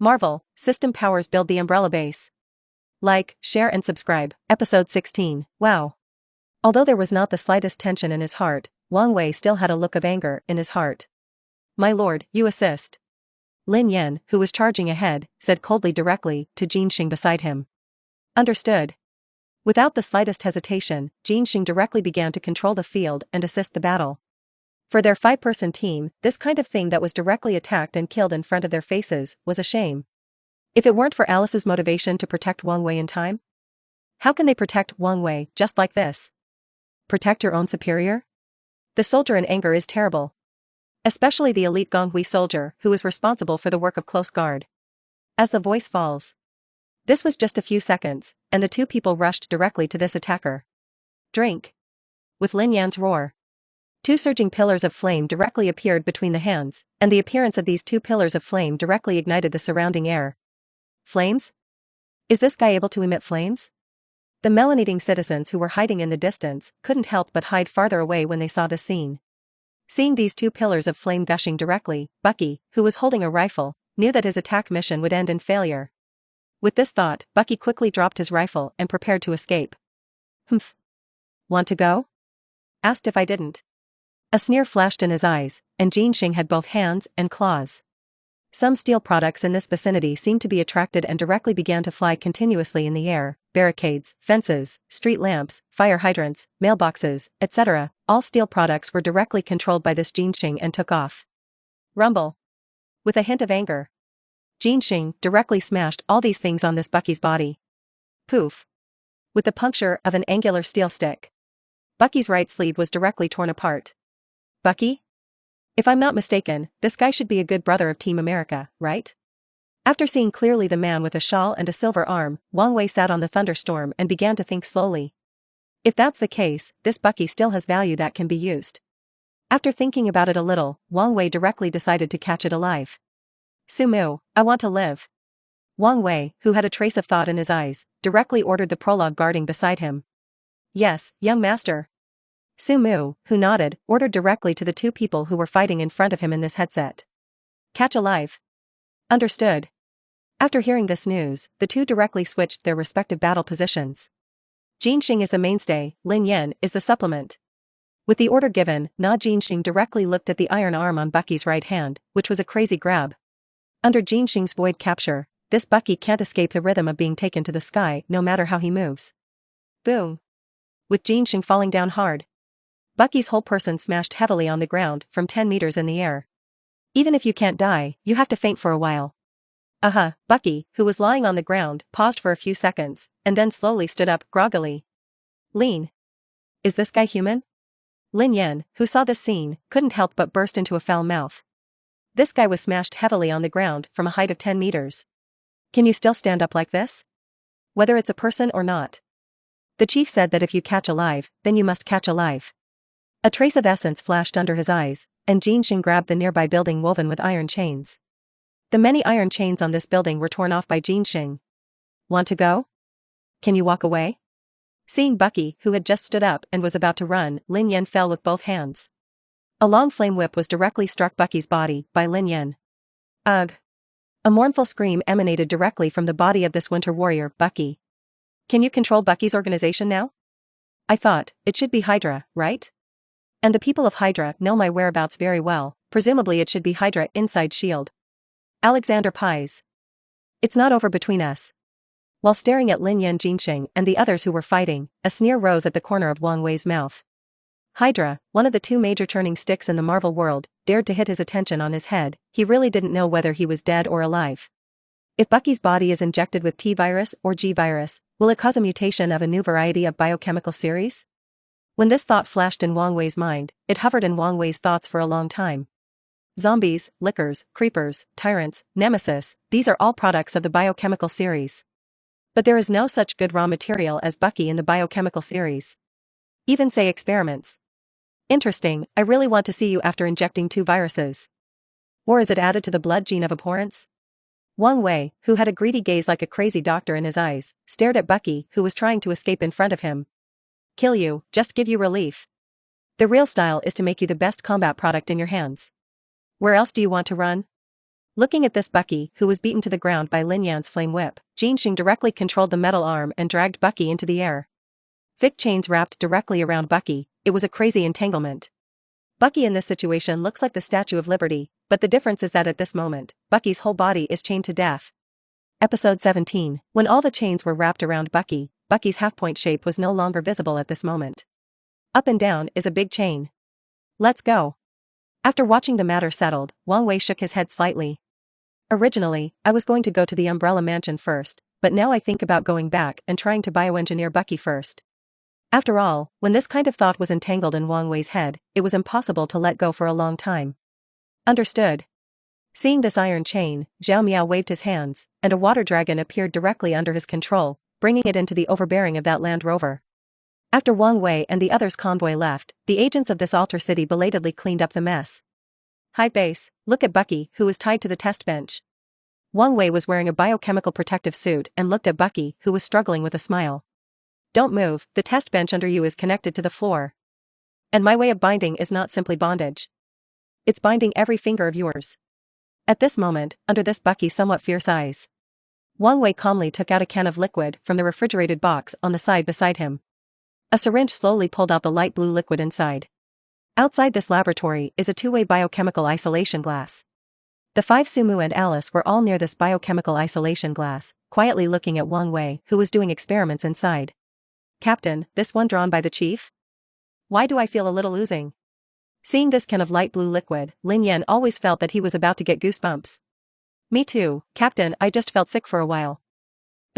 Marvel, System Powers Build the Umbrella Base. Like, share and subscribe. Episode 16. Wow. Although there was not the slightest tension in his heart, Wang Wei still had a look of anger in his heart. My lord, you assist. Lin Yan, who was charging ahead, said coldly directly to Jin Xing beside him. Understood. Without the slightest hesitation, Jin Xing directly began to control the field and assist the battle. For their 5-person team, this kind of thing that was directly attacked and killed in front of their faces was a shame. If it weren't for Alice's motivation to protect Wang Wei in time? How can they protect Wang Wei just like this? Protect your own superior? The soldier in anger is terrible. Especially the elite Gonghui soldier who is responsible for the work of close guard. As the voice falls. This was just a few seconds, and the two people rushed directly to this attacker. Drink. With Lin Yan's roar. 2 surging pillars of flame directly appeared between the hands, and the appearance of these 2 pillars of flame directly ignited the surrounding air. Flames? Is this guy able to emit flames? The melon-eating citizens who were hiding in the distance couldn't help but hide farther away when they saw the scene. Seeing these 2 pillars of flame gushing directly, Bucky, who was holding a rifle, knew that his attack mission would end in failure. With this thought, Bucky quickly dropped his rifle and prepared to escape. Humph. Want to go? Asked if I didn't. A sneer flashed in his eyes, and Jin Xing had both hands and claws. Some steel products in this vicinity seemed to be attracted and directly began to fly continuously in the air. Barricades, fences, street lamps, fire hydrants, mailboxes, etc. All steel products were directly controlled by this Jin Xing and took off. Rumble. With a hint of anger. Jin Xing directly smashed all these things on this Bucky's body. Poof. With the puncture of an angular steel stick. Bucky's right sleeve was directly torn apart. Bucky? If I'm not mistaken, this guy should be a good brother of Team America, right? After seeing clearly the man with a shawl and a silver arm, Wang Wei sat on the thunderstorm and began to think slowly. If that's the case, this Bucky still has value that can be used. After thinking about it a little, Wang Wei directly decided to catch it alive. Sumu, I want to live. Wang Wei, who had a trace of thought in his eyes, directly ordered the prologue guarding beside him. Yes, young master. Sumu, who nodded, ordered directly to the 2 people who were fighting in front of him in this headset. Catch alive. Understood. After hearing this news, the 2 directly switched their respective battle positions. Jin Xing is the mainstay, Lin Yan is the supplement. With the order given, Jin Xing directly looked at the iron arm on Bucky's right hand, which was a crazy grab. Under Jin Xing's void capture, this Bucky can't escape the rhythm of being taken to the sky no matter how he moves. Boom. With Jin Xing falling down hard. Bucky's whole person smashed heavily on the ground from 10 meters in the air. Even if you can't die, you have to faint for a while. Bucky, who was lying on the ground, paused for a few seconds, and then slowly stood up groggily. Lean. Is this guy human? Lin Yan, who saw this scene, couldn't help but burst into a foul mouth. This guy was smashed heavily on the ground from a height of 10 meters. Can you still stand up like this? Whether it's a person or not. The chief said that if you catch alive, then you must catch alive. A trace of essence flashed under his eyes, and Jin Xing grabbed the nearby building woven with iron chains. The many iron chains on this building were torn off by Jin Xing. Want to go? Can you walk away? Seeing Bucky, who had just stood up and was about to run, Lin Yan fell with both hands. A long flame whip was directly struck Bucky's body by Lin Yan. Ugh. A mournful scream emanated directly from the body of this winter warrior, Bucky. Can you control Bucky's organization now? I thought, it should be Hydra, right? And the people of Hydra know my whereabouts very well, presumably it should be Hydra inside S.H.I.E.L.D. Alexander Pies. It's not over between us. While staring at Lin Yan, Jin Xing and the others who were fighting, a sneer rose at the corner of Wang Wei's mouth. Hydra, one of the 2 major turning sticks in the Marvel world, dared to hit his attention on his head. He really didn't know whether he was dead or alive. If Bucky's body is injected with T-virus or G-virus, will it cause a mutation of a new variety of biochemical series? When this thought flashed in Wang Wei's mind, it hovered in Wang Wei's thoughts for a long time. Zombies, lickers, creepers, tyrants, nemesis, these are all products of the biochemical series. But there is no such good raw material as Bucky in the biochemical series. Even say experiments. Interesting, I really want to see you after injecting 2 viruses. Or is it added to the blood gene of abhorrence? Wang Wei, who had a greedy gaze like a crazy doctor in his eyes, stared at Bucky, who was trying to escape in front of him. Kill you, just give you relief. The real style is to make you the best combat product in your hands. Where else do you want to run? Looking at this Bucky, who was beaten to the ground by Lin Yan's flame whip, Jin Xing directly controlled the metal arm and dragged Bucky into the air. Thick chains wrapped directly around Bucky, it was a crazy entanglement. Bucky in this situation looks like the Statue of Liberty, but the difference is that at this moment, Bucky's whole body is chained to death. Episode 17. When all the chains were wrapped around Bucky, Bucky's half-point shape was no longer visible at this moment. Up and down is a big chain. Let's go. After watching the matter settled, Wang Wei shook his head slightly. Originally, I was going to go to the Umbrella Mansion first, but now I think about going back and trying to bioengineer Bucky first. After all, when this kind of thought was entangled in Wang Wei's head, it was impossible to let go for a long time. Understood. Seeing this iron chain, Zhao Miao waved his hands, and a water dragon appeared directly under his control, bringing it into the overbearing of that Land Rover. After Wang Wei and the others' convoy left, the agents of this altar city belatedly cleaned up the mess. Hive Base, look at Bucky, who was tied to the test bench. Wang Wei was wearing a biochemical protective suit and looked at Bucky, who was struggling with a smile. Don't move, the test bench under you is connected to the floor. And my way of binding is not simply bondage. It's binding every finger of yours. At this moment, under this Bucky's somewhat fierce eyes, Wang Wei calmly took out a can of liquid from the refrigerated box on the side beside him. A syringe slowly pulled out the light blue liquid inside. Outside this laboratory is a two-way biochemical isolation glass. The five Sumu and Alice were all near this biochemical isolation glass, quietly looking at Wang Wei, who was doing experiments inside. Captain, this one drawn by the chief? Why do I feel a little oozing? Seeing this can of light blue liquid, Lin Yan always felt that he was about to get goosebumps. Me too, Captain, I just felt sick for a while.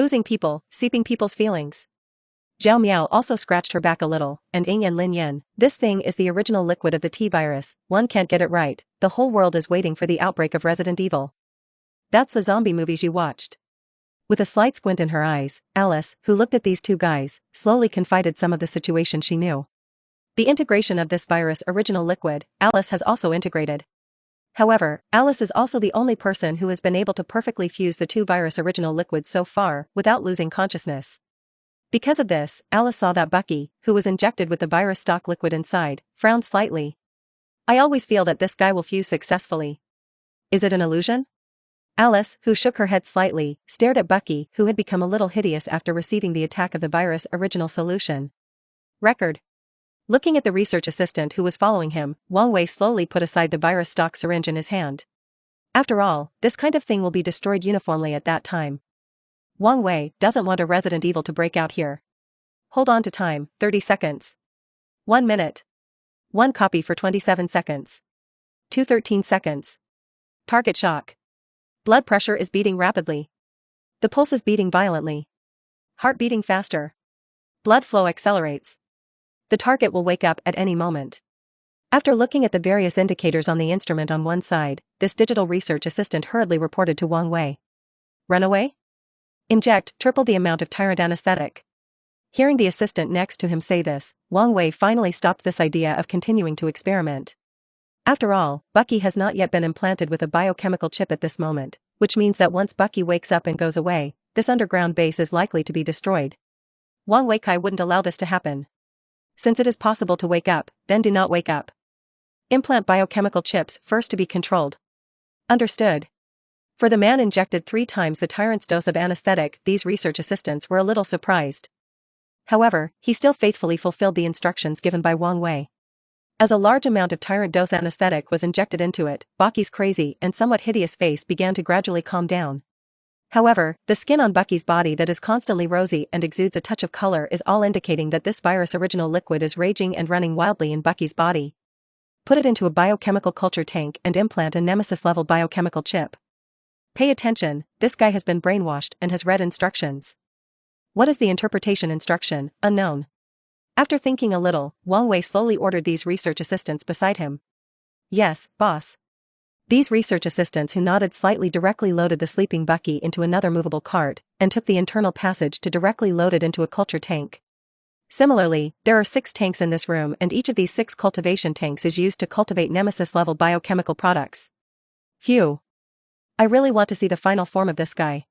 Oozing people, seeping people's feelings. Zhao Miao also scratched her back a little, and Ying and Lin Yan, this thing is the original liquid of the T-virus, one can't get it right, the whole world is waiting for the outbreak of Resident Evil. That's the zombie movies you watched. With a slight squint in her eyes, Alice, who looked at these two guys, slowly confided some of the situation she knew. The integration of this virus original liquid, Alice has also integrated. However, Alice is also the only person who has been able to perfectly fuse the two virus original liquids so far without losing consciousness. Because of this, Alice saw that Bucky, who was injected with the virus stock liquid inside, frowned slightly. I always feel that this guy will fuse successfully. Is it an illusion? Alice, who shook her head slightly, stared at Bucky, who had become a little hideous after receiving the attack of the virus original solution. Record. Looking at the research assistant who was following him, Wang Wei slowly put aside the virus stock syringe in his hand. After all, this kind of thing will be destroyed uniformly at that time. Wang Wei doesn't want a Resident Evil to break out here. Hold on to time, 30 seconds. 1 minute. 1 copy for 27 seconds. 2:13 seconds. Target shock. Blood pressure is beating rapidly. The pulse is beating violently. Heart beating faster. Blood flow accelerates. The target will wake up at any moment. After looking at the various indicators on the instrument on one side, this digital research assistant hurriedly reported to Wang Wei. Run away? Inject triple the amount of tyrant anesthetic. Hearing the assistant next to him say this, Wang Wei finally stopped this idea of continuing to experiment. After all, Bucky has not yet been implanted with a biochemical chip at this moment, which means that once Bucky wakes up and goes away, this underground base is likely to be destroyed. Wang Weikai wouldn't allow this to happen. Since it is possible to wake up, then do not wake up. Implant biochemical chips first to be controlled. Understood. For the man injected 3 times the tyrant's dose of anesthetic, these research assistants were a little surprised. However, he still faithfully fulfilled the instructions given by Wang Wei. As a large amount of tyrant dose anesthetic was injected into it, Bucky's crazy and somewhat hideous face began to gradually calm down. However, the skin on Bucky's body that is constantly rosy and exudes a touch of color is all indicating that this virus original liquid is raging and running wildly in Bucky's body. Put it into a biochemical culture tank and implant a Nemesis-level biochemical chip. Pay attention, this guy has been brainwashed and has read instructions. What is the interpretation instruction? Unknown. After thinking a little, Wang Wei slowly ordered these research assistants beside him. Yes, boss. These research assistants who nodded slightly directly loaded the sleeping Bucky into another movable cart, and took the internal passage to directly load it into a culture tank. Similarly, there are 6 tanks in this room and each of these 6 cultivation tanks is used to cultivate Nemesis-level biochemical products. Phew. I really want to see the final form of this guy.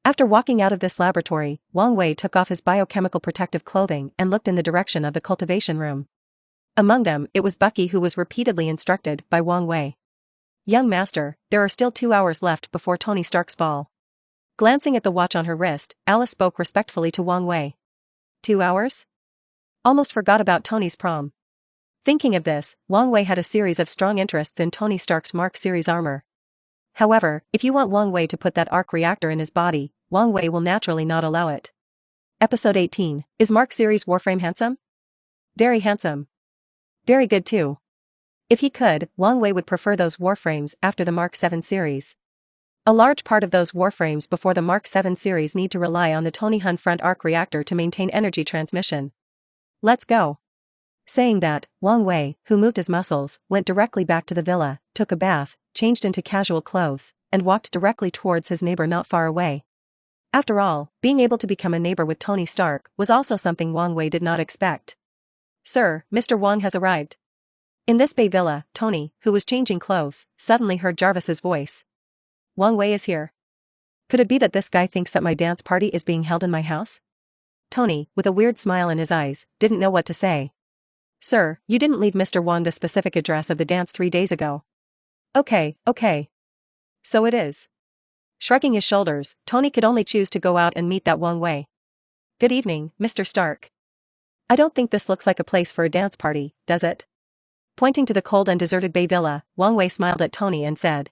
After walking out of this laboratory, Wang Wei took off his biochemical protective clothing and looked in the direction of the cultivation room. Among them, it was Bucky who was repeatedly instructed by Wang Wei. Young master, there are still 2 hours left before Tony Stark's ball. Glancing at the watch on her wrist, Alice spoke respectfully to Wang Wei. 2 hours? Almost forgot about Tony's prom. Thinking of this, Wang Wei had a series of strong interests in Tony Stark's Mark series armor. However, if you want Wang Wei to put that arc reactor in his body, Wang Wei will naturally not allow it. Episode 18, is Mark series Warframe handsome? Very handsome. Very good too. If he could, Wang Wei would prefer those Warframes after the Mark 7 series. A large part of those Warframes before the Mark 7 series need to rely on the Tony Hun front arc reactor to maintain energy transmission. Let's go. Saying that, Wang Wei, who moved his muscles, went directly back to the villa, took a bath, changed into casual clothes, and walked directly towards his neighbor not far away. After all, being able to become a neighbor with Tony Stark was also something Wang Wei did not expect. Sir, Mr. Wang has arrived. In this Bay villa, Tony, who was changing clothes, suddenly heard Jarvis's voice. Wang Wei is here. Could it be that this guy thinks that my dance party is being held in my house? Tony, with a weird smile in his eyes, didn't know what to say. Sir, you didn't leave Mr. Wang the specific address of the dance 3 days ago. Okay. So it is. Shrugging his shoulders, Tony could only choose to go out and meet that Wang Wei. Good evening, Mr. Stark. I don't think this looks like a place for a dance party, does it? Pointing to the cold and deserted Bay villa, Wang Wei smiled at Tony and said.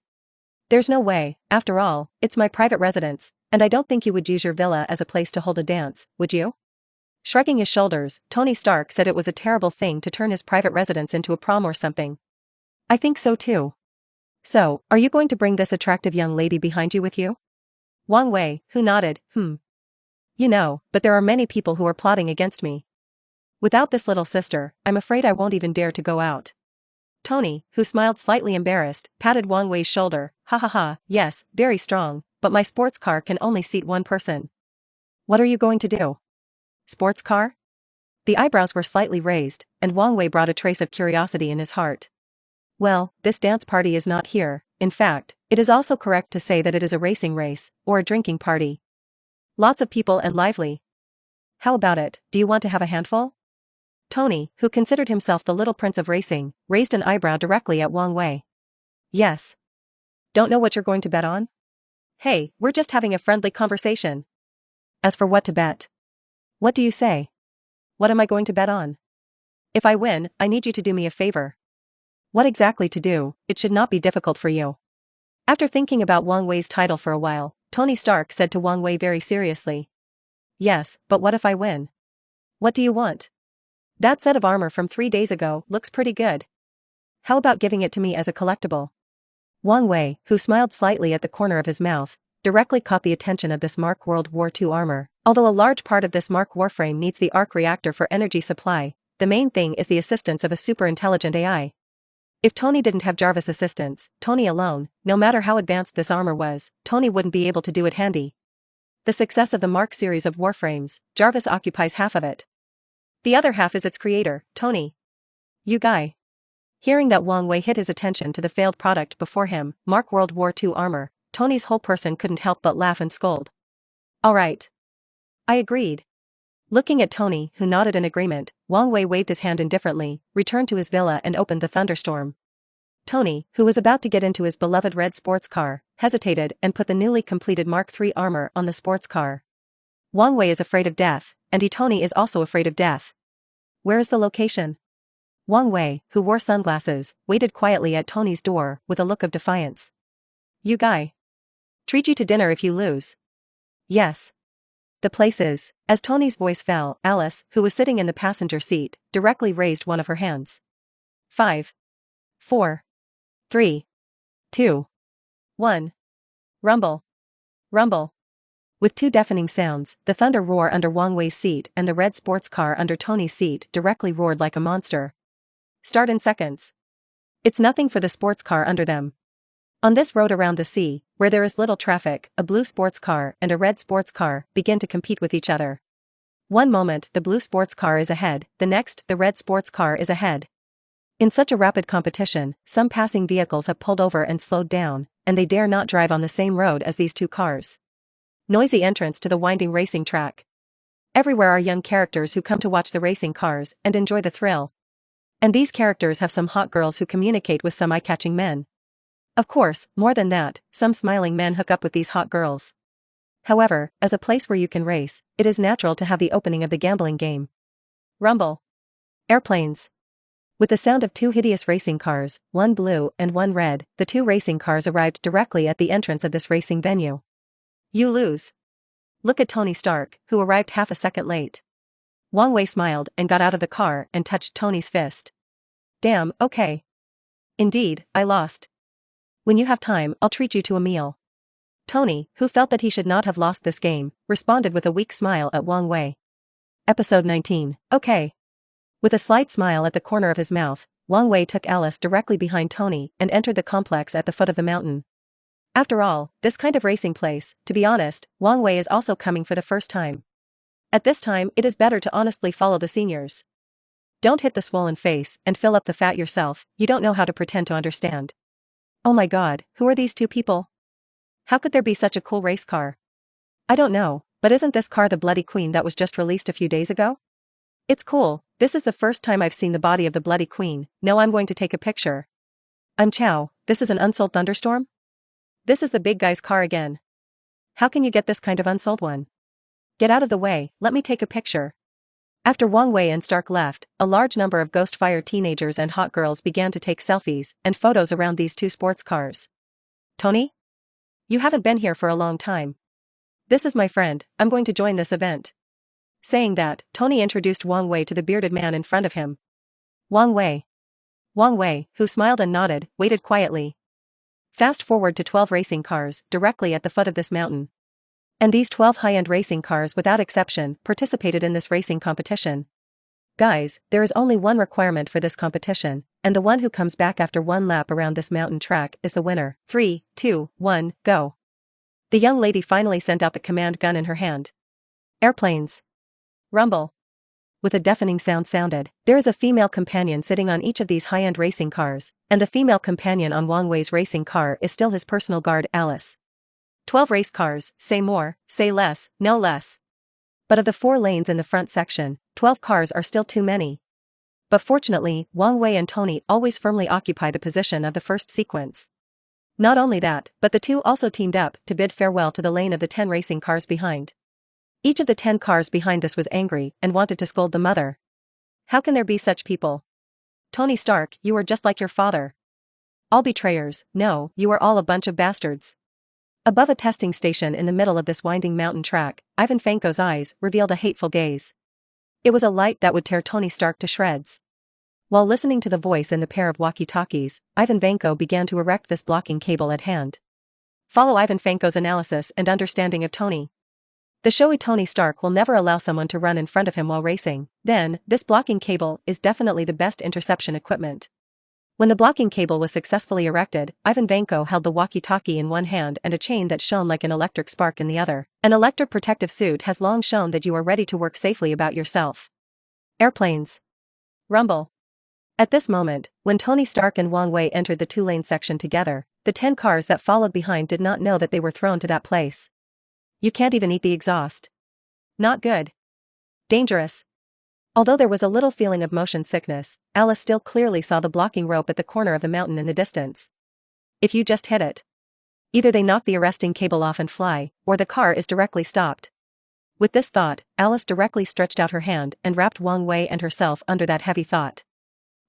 There's no way, after all, it's my private residence, and I don't think you would use your villa as a place to hold a dance, would you? Shrugging his shoulders, Tony Stark said it was a terrible thing to turn his private residence into a prom or something. I think so too. So, are you going to bring this attractive young lady behind you with you? Wang Wei, who nodded, You know, but there are many people who are plotting against me. Without this little sister, I'm afraid I won't even dare to go out. Tony, who smiled slightly embarrassed, patted Wang Wei's shoulder. Yes, very strong, but my sports car can only seat 1 person. What are you going to do? Sports car? The eyebrows were slightly raised, and Wang Wei brought a trace of curiosity in his heart. Well, this dance party is not here. In fact, it is also correct to say that it is a racing race, or a drinking party. Lots of people and lively. How about it, do you want to have a handful? Tony, who considered himself the little prince of racing, raised an eyebrow directly at Wang Wei. Yes. Don't know what you're going to bet on? Hey, we're just having a friendly conversation. As for what to bet. What do you say? What am I going to bet on? If I win, I need you to do me a favor. What exactly to do? It should not be difficult for you. After thinking about Wang Wei's title for a while, Tony Stark said to Wang Wei very seriously. Yes, but what if I win? What do you want? That set of armor from 3 days ago looks pretty good. How about giving it to me as a collectible? Wang Wei, who smiled slightly at the corner of his mouth, directly caught the attention of this Mark World War II armor. Although a large part of this Mark Warframe needs the arc reactor for energy supply, the main thing is the assistance of a super-intelligent AI. If Tony didn't have Jarvis' assistance, Tony alone, no matter how advanced this armor was, Tony wouldn't be able to do it handy. The success of the Mark series of Warframes, Jarvis occupies half of it. The other half is its creator, Tony. You guy. Hearing that Wang Wei hit his attention to the failed product before him, Mark World War II armor, Tony's whole person couldn't help but laugh and scold. Alright. I agreed. Looking at Tony, who nodded in agreement, Wang Wei waved his hand indifferently, returned to his villa and opened the thunderstorm. Tony, who was about to get into his beloved red sports car, hesitated and put the newly completed Mark III armor on the sports car. Wang Wei is afraid of death, and Tony is also afraid of death. Where is the location? Wang Wei, who wore sunglasses, waited quietly at Tony's door with a look of defiance. You guy. Treat you to dinner if you lose. Yes. The place is. As Tony's voice fell, Alice, who was sitting in the passenger seat, directly raised one of her hands. 5. 4. 3. 2. 1. Rumble. Rumble. With 2 deafening sounds, the thunder roar under Wang Wei's seat and the red sports car under Tony's seat directly roared like a monster. Start in seconds. It's nothing for the sports car under them. On this road around the sea, where there is little traffic, a blue sports car and a red sports car begin to compete with each other. One moment the blue sports car is ahead, the next the red sports car is ahead. In such a rapid competition, some passing vehicles have pulled over and slowed down, and they dare not drive on the same road as these 2 cars. Noisy entrance to the winding racing track. Everywhere are young characters who come to watch the racing cars and enjoy the thrill. And these characters have some hot girls who communicate with some eye-catching men. Of course, more than that, some smiling men hook up with these hot girls. However, as a place where you can race, it is natural to have the opening of the gambling game. Rumble. Airplanes. With the sound of two hideous racing cars, one blue and one red, the two racing cars arrived directly at the entrance of this racing venue. You lose. Look at Tony Stark, who arrived half a second late. Wang Wei smiled and got out of the car and touched Tony's fist. Damn, okay. Indeed, I lost. When you have time, I'll treat you to a meal. Tony, who felt that he should not have lost this game, responded with a weak smile at Wang Wei. Episode 19, okay. With a slight smile at the corner of his mouth, Wang Wei took Alice directly behind Tony and entered the complex at the foot of the mountain. After all, this kind of racing place, to be honest, Wang Wei is also coming for the first time. At this time, it is better to honestly follow the seniors. Don't hit the swollen face and fill up the fat yourself, you don't know how to pretend to understand. Oh my god, who are these two people? How could there be such a cool race car? I don't know, but isn't this car the Bloody Queen that was just released a few days ago? It's cool, this is the first time I've seen the body of the Bloody Queen, no I'm going to take a picture. I'm Chow, this is an unsold Thunderstorm? This is the big guy's car again. How can you get this kind of unsold one? Get out of the way, let me take a picture. After Wang Wei and Stark left, a large number of ghost-fire teenagers and hot girls began to take selfies and photos around these two sports cars. Tony? You haven't been here for a long time. This is my friend, I'm going to join this event. Saying that, Tony introduced Wang Wei to the bearded man in front of him. Wang Wei. Wang Wei, who smiled and nodded, waited quietly. Fast forward to 12 racing cars, directly at the foot of this mountain. And these 12 high-end racing cars without exception participated in this racing competition. Guys, there is only one requirement for this competition, and the one who comes back after one lap around this mountain track is the winner. 3, 2, 1, go. The young lady finally sent out the command gun in her hand. Airplanes. Rumble. With a deafening sound sounded, there is a female companion sitting on each of these high-end racing cars, and the female companion on Wang Wei's racing car is still his personal guard, Alice. 12 race cars, say more, say less, no less. But of the 4 lanes in the front section, 12 cars are still too many. But fortunately, Wang Wei and Tony always firmly occupy the position of the first sequence. Not only that, but the two also teamed up to bid farewell to the lane of the 10 racing cars behind. Each of the 10 cars behind this was angry and wanted to scold the mother. How can there be such people? Tony Stark, you are just like your father. All betrayers, no, you are all a bunch of bastards. Above a testing station in the middle of this winding mountain track, Vanko's eyes revealed a hateful gaze. It was a light that would tear Tony Stark to shreds. While listening to the voice in the pair of walkie-talkies, Vanko began to erect this blocking cable at hand. Follow Vanko's analysis and understanding of Tony. The showy Tony Stark will never allow someone to run in front of him while racing, then, this blocking cable is definitely the best interception equipment. When the blocking cable was successfully erected, Vanko held the walkie-talkie in one hand and a chain that shone like an electric spark in the other. An electric protective suit has long shown that you are ready to work safely about yourself. Airplanes. Rumble. At this moment, when Tony Stark and Wang Wei entered the 2-lane section together, the 10 cars that followed behind did not know that they were thrown to that place. You can't even eat the exhaust. Not good. Dangerous. Although there was a little feeling of motion sickness, Alice still clearly saw the blocking rope at the corner of the mountain in the distance. If you just hit it. Either they knock the arresting cable off and fly, or the car is directly stopped. With this thought, Alice directly stretched out her hand and wrapped Wang Wei and herself under that heavy thought.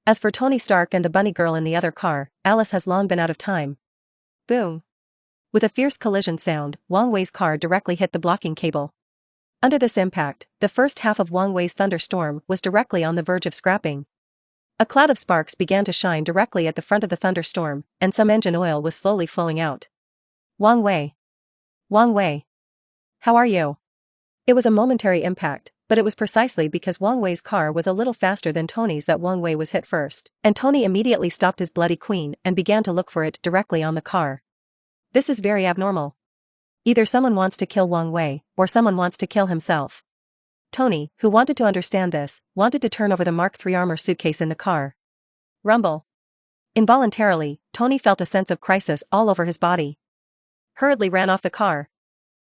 As for Tony Stark and the bunny girl in the other car, Alice has long been out of time. Boom. With a fierce collision sound, Wang Wei's car directly hit the blocking cable. Under this impact, the first half of Wang Wei's thunderstorm was directly on the verge of scrapping. A cloud of sparks began to shine directly at the front of the thunderstorm, and some engine oil was slowly flowing out. Wang Wei. Wang Wei. How are you? It was a momentary impact, but it was precisely because Wang Wei's car was a little faster than Tony's that Wang Wei was hit first, and Tony immediately stopped his Bloody Queen and began to look for it directly on the car. This is very abnormal. Either someone wants to kill Wang Wei, or someone wants to kill himself. Tony, who wanted to understand this, wanted to turn over the Mark III armor suitcase in the car. Rumble. Involuntarily, Tony felt a sense of crisis all over his body. Hurriedly ran off the car.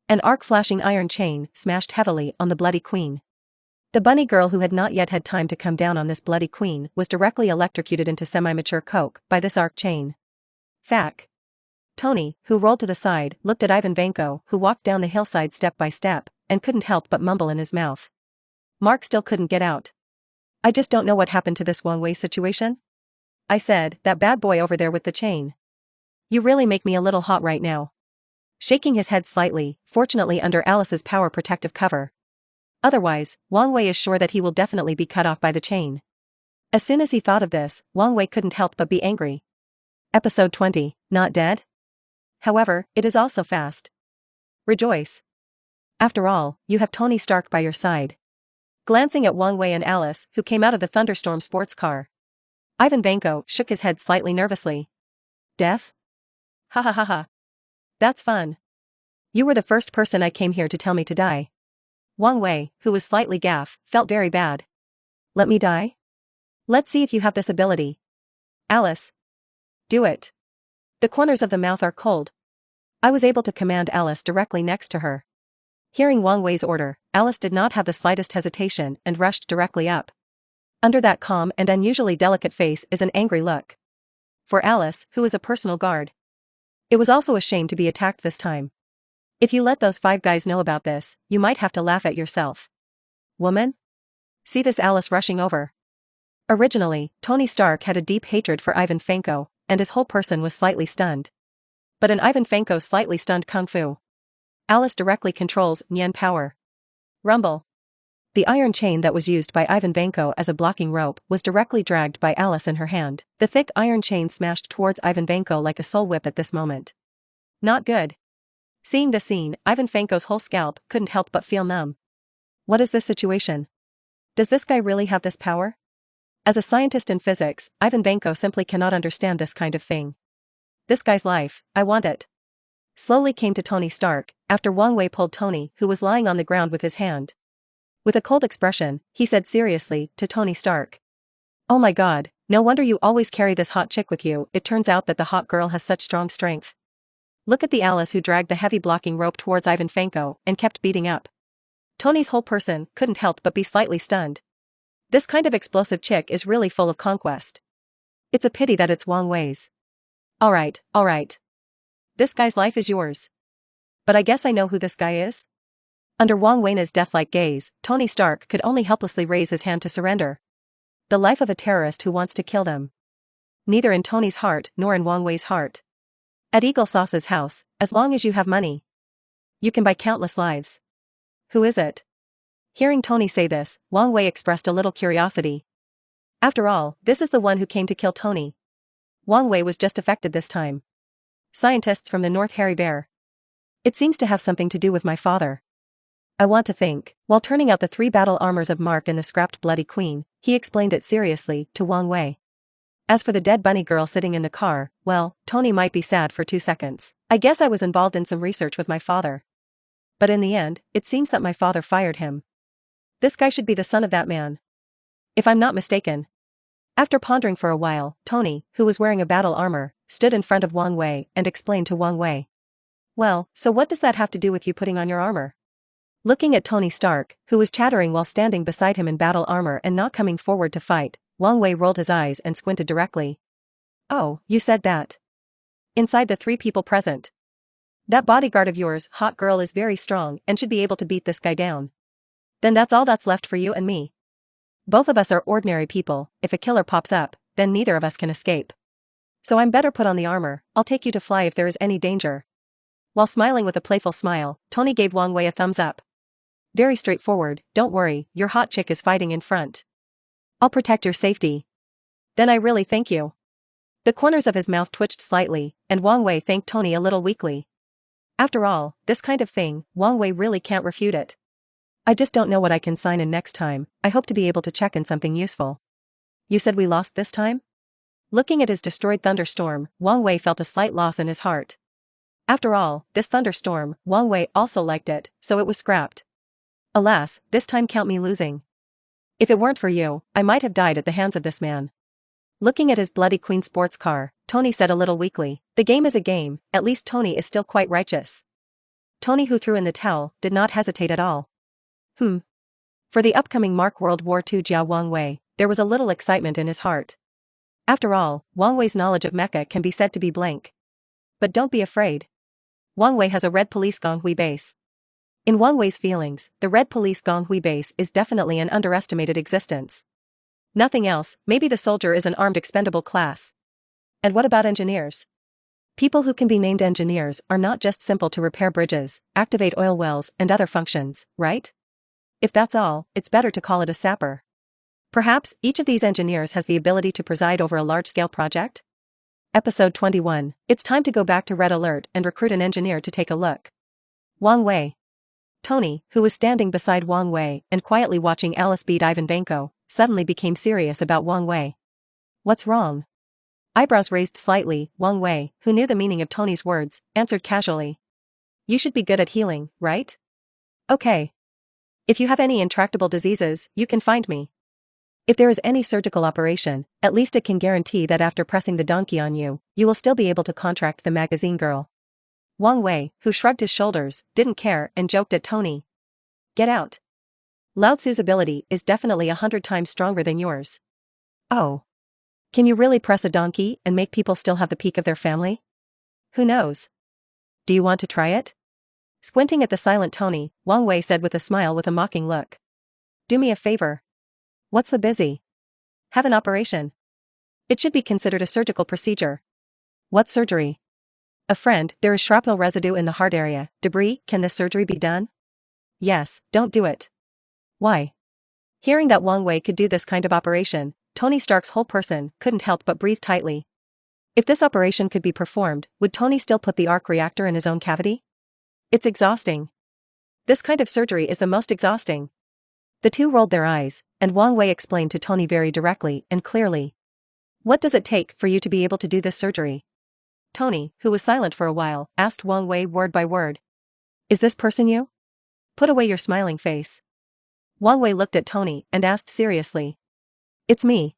An arc-flashing iron chain smashed heavily on the Bloody Queen. The bunny girl who had not yet had time to come down on this Bloody Queen was directly electrocuted into semi-mature coke by this arc chain. Fack. Tony, who rolled to the side, looked at Ivan Vanko, who walked down the hillside step by step, and couldn't help but mumble in his mouth. Mark still couldn't get out. I just don't know what happened to this Wang Wei situation. I said, that bad boy over there with the chain. You really make me a little hot right now. Shaking his head slightly, fortunately under Alice's power protective cover. Otherwise, Wang Wei is sure that he will definitely be cut off by the chain. As soon as he thought of this, Wang Wei couldn't help but be angry. Episode 20, Not Dead? However, it is also fast. Rejoice. After all, you have Tony Stark by your side. Glancing at Wang Wei and Alice, who came out of the thunderstorm sports car. Ivan Vanko shook his head slightly nervously. Death? Ha ha ha ha. That's fun. You were the first person I came here to tell me to die. Wang Wei, who was slightly gaff, felt very bad. Let me die? Let's see if you have this ability. Alice. Do it. The corners of the mouth are cold. I was able to command Alice directly next to her. Hearing Wang Wei's order, Alice did not have the slightest hesitation and rushed directly up. Under that calm and unusually delicate face is an angry look. For Alice, who is a personal guard. It was also a shame to be attacked this time. If you let those 5 guys know about this, you might have to laugh at yourself. Woman? See this Alice rushing over. Originally, Tony Stark had a deep hatred for Ivan Vanko, and his whole person was slightly stunned. But in Ivan Vanko's slightly stunned kung fu, Alice directly controls Nyan power. Rumble. The iron chain that was used by Ivan Vanko as a blocking rope was directly dragged by Alice in her hand. The thick iron chain smashed towards Ivan Vanko like a soul whip at this moment. Not good. Seeing the scene, Ivan Vanko's whole scalp couldn't help but feel numb. What is this situation? Does this guy really have this power? As a scientist in physics, Ivan Vanko simply cannot understand this kind of thing. This guy's life, I want it. Slowly came to Tony Stark, after Wang Wei pulled Tony, who was lying on the ground with his hand. With a cold expression, he said seriously to Tony Stark. Oh my god, no wonder you always carry this hot chick with you. It turns out that the hot girl has such strong strength. Look at the Alice who dragged the heavy blocking rope towards Ivan Vanko and kept beating up. Tony's whole person couldn't help but be slightly stunned. This kind of explosive chick is really full of conquest. It's a pity that it's Wang Wei's. Alright. This guy's life is yours. But I guess I know who this guy is? Under Wang Wei's death-like gaze, Tony Stark could only helplessly raise his hand to surrender. The life of a terrorist who wants to kill them. Neither in Tony's heart nor in Wang Wei's heart. At Eagle Sauce's house, as long as you have money, you can buy countless lives. Who is it? Hearing Tony say this, Wang Wei expressed a little curiosity. After all, this is the one who came to kill Tony. Wang Wei was just affected this time. Scientists from the North Hairy Bear. It seems to have something to do with my father. I want to think. While turning out the 3 battle armors of Mark and the scrapped Bloody Queen, he explained it seriously to Wang Wei. As for the dead bunny girl sitting in the car, well, Tony might be sad for 2 seconds. I guess I was involved in some research with my father. But in the end, it seems that my father fired him. This guy should be the son of that man. If I'm not mistaken. After pondering for a while, Tony, who was wearing a battle armor, stood in front of Wang Wei and explained to Wang Wei. Well, so what does that have to do with you putting on your armor? Looking at Tony Stark, who was chattering while standing beside him in battle armor and not coming forward to fight, Wang Wei rolled his eyes and squinted directly. Oh, you said that. Inside the 3 people present. That bodyguard of yours, hot girl, is very strong and should be able to beat this guy down. Then that's all that's left for you and me. Both of us are ordinary people. If a killer pops up, then neither of us can escape. So I'm better put on the armor. I'll take you to fly if there is any danger. While smiling with a playful smile, Tony gave Wang Wei a thumbs up. Very straightforward, don't worry, your hot chick is fighting in front. I'll protect your safety. Then I really thank you. The corners of his mouth twitched slightly, and Wang Wei thanked Tony a little weakly. After all, this kind of thing, Wang Wei really can't refute it. I just don't know what I can sign in next time. I hope to be able to check in something useful. You said we lost this time? Looking at his destroyed thunderstorm, Wang Wei felt a slight loss in his heart. After all, this thunderstorm, Wang Wei also liked it, so it was scrapped. Alas, this time count me losing. If it weren't for you, I might have died at the hands of this man. Looking at his Bloody Queen sports car, Tony said a little weakly, the game is a game, at least Tony is still quite righteous. Tony, who threw in the towel, did not hesitate at all. For the upcoming Mark World War II Jiao Wang Wei, there was a little excitement in his heart. After all, Wang Wei's knowledge of Mecha can be said to be blank. But don't be afraid. Wang Wei has a red police Wang Wei base. In Wang Wei's feelings, the red police Wang Wei base is definitely an underestimated existence. Nothing else, maybe the soldier is an armed expendable class. And what about engineers? People who can be named engineers are not just simple to repair bridges, activate oil wells and other functions, right? If that's all, it's better to call it a sapper. Perhaps each of these engineers has the ability to preside over a large-scale project? Episode 21. It's time to go back to Red Alert and recruit an engineer to take a look. Wang Wei. Tony, who was standing beside Wang Wei and quietly watching Alice beat Vanko, suddenly became serious about Wang Wei. What's wrong? Eyebrows raised slightly, Wang Wei, who knew the meaning of Tony's words, answered casually. You should be good at healing, right? Okay. If you have any intractable diseases, you can find me. If there is any surgical operation, at least it can guarantee that after pressing the donkey on you, you will still be able to contract the magazine girl. Wang Wei, who shrugged his shoulders, didn't care and joked at Tony. Get out. Lao Tzu's ability is definitely 100 times stronger than yours. Oh. Can you really press a donkey and make people still have the peak of their family? Who knows? Do you want to try it? Squinting at the silent Tony, Wang Wei said with a smile with a mocking look. Do me a favor. What's the busy? Have an operation. It should be considered a surgical procedure. What surgery? A friend, there is shrapnel residue in the heart area. Debris, can this surgery be done? Yes, don't do it. Why? Hearing that Wang Wei could do this kind of operation, Tony Stark's whole person couldn't help but breathe tightly. If this operation could be performed, would Tony still put the arc reactor in his own cavity? It's exhausting. This kind of surgery is the most exhausting. The two rolled their eyes, and Wang Wei explained to Tony very directly and clearly. What does it take for you to be able to do this surgery? Tony, who was silent for a while, asked Wang Wei word by word. Is this person you? Put away your smiling face. Wang Wei looked at Tony and asked seriously. It's me.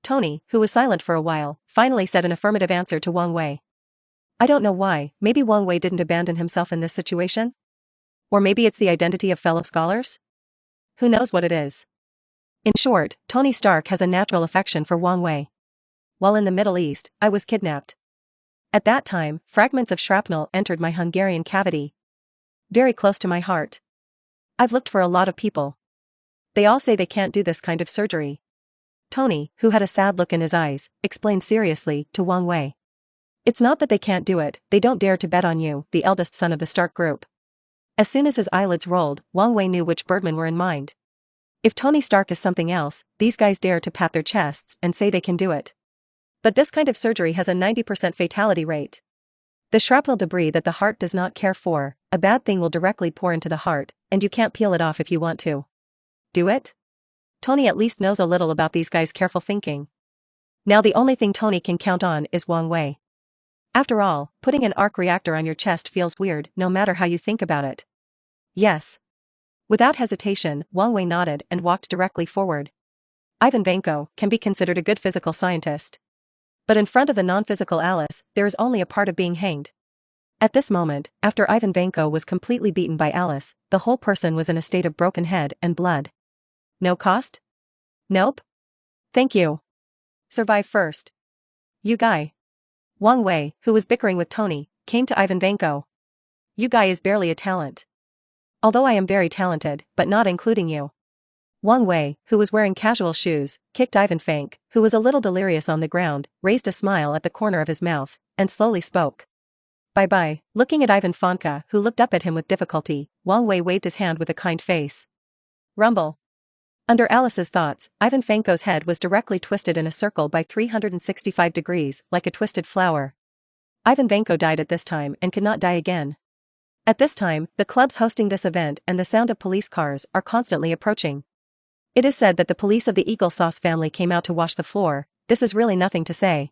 Tony, who was silent for a while, finally said an affirmative answer to Wang Wei. I don't know why, maybe Wang Wei didn't abandon himself in this situation? Or maybe it's the identity of fellow scholars? Who knows what it is? In short, Tony Stark has a natural affection for Wang Wei. While in the Middle East, I was kidnapped. At that time, fragments of shrapnel entered my Hungarian cavity. Very close to my heart. I've looked for a lot of people. They all say they can't do this kind of surgery. Tony, who had a sad look in his eyes, explained seriously to Wang Wei. It's not that they can't do it, they don't dare to bet on you, the eldest son of the Stark group. As soon as his eyelids rolled, Wang Wei knew which birdmen were in mind. If Tony Stark is something else, these guys dare to pat their chests and say they can do it. But this kind of surgery has a 90% fatality rate. The shrapnel debris that the heart does not care for, a bad thing will directly pour into the heart, and you can't peel it off if you want to. Do it? Tony at least knows a little about these guys' careful thinking. Now the only thing Tony can count on is Wang Wei. After all, putting an arc reactor on your chest feels weird no matter how you think about it. Yes. Without hesitation, Wang Wei nodded and walked directly forward. Vanko can be considered a good physical scientist. But in front of the non-physical Alice, there is only a part of being hanged. At this moment, after Vanko was completely beaten by Alice, the whole person was in a state of broken head and blood. No cost? Nope. Thank you. Survive first. You guy. Wang Wei, who was bickering with Tony, came to Vanko. You guy is barely a talent. Although I am very talented, but not including you. Wang Wei, who was wearing casual shoes, kicked Vanko, who was a little delirious on the ground, raised a smile at the corner of his mouth, and slowly spoke. Bye-bye. Looking at Vanko, who looked up at him with difficulty, Wang Wei waved his hand with a kind face. Rumble. Under Alice's thoughts, Vanko's head was directly twisted in a circle by 365 degrees, like a twisted flower. Vanko died at this time and could not die again. At this time, the clubs hosting this event and the sound of police cars are constantly approaching. It is said that the police of the Eagle Sauce family came out to wash the floor. This is really nothing to say.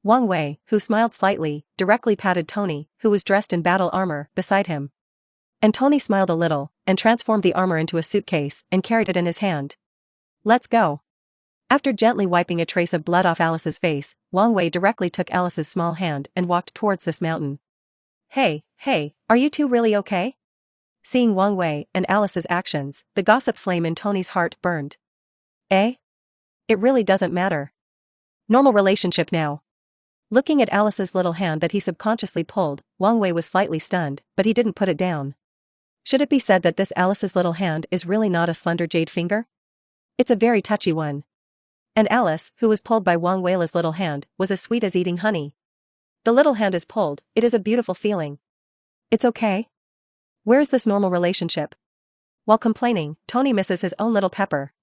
Wang Wei, who smiled slightly, directly patted Tony, who was dressed in battle armor, beside him. And Tony smiled a little, and transformed the armor into a suitcase, and carried it in his hand. Let's go. After gently wiping a trace of blood off Alice's face, Wang Wei directly took Alice's small hand and walked towards this mountain. Hey, are you two really okay? Seeing Wang Wei and Alice's actions, the gossip flame in Tony's heart burned. Eh? It really doesn't matter. Normal relationship now. Looking at Alice's little hand that he subconsciously pulled, Wang Wei was slightly stunned, but he didn't put it down. Should it be said that this Alice's little hand is really not a slender jade finger? It's a very touchy one. And Alice, who was pulled by Wang Wei's little hand, was as sweet as eating honey. The little hand is pulled, it is a beautiful feeling. It's okay. Where's this normal relationship? While complaining, Tony misses his own little Pepper.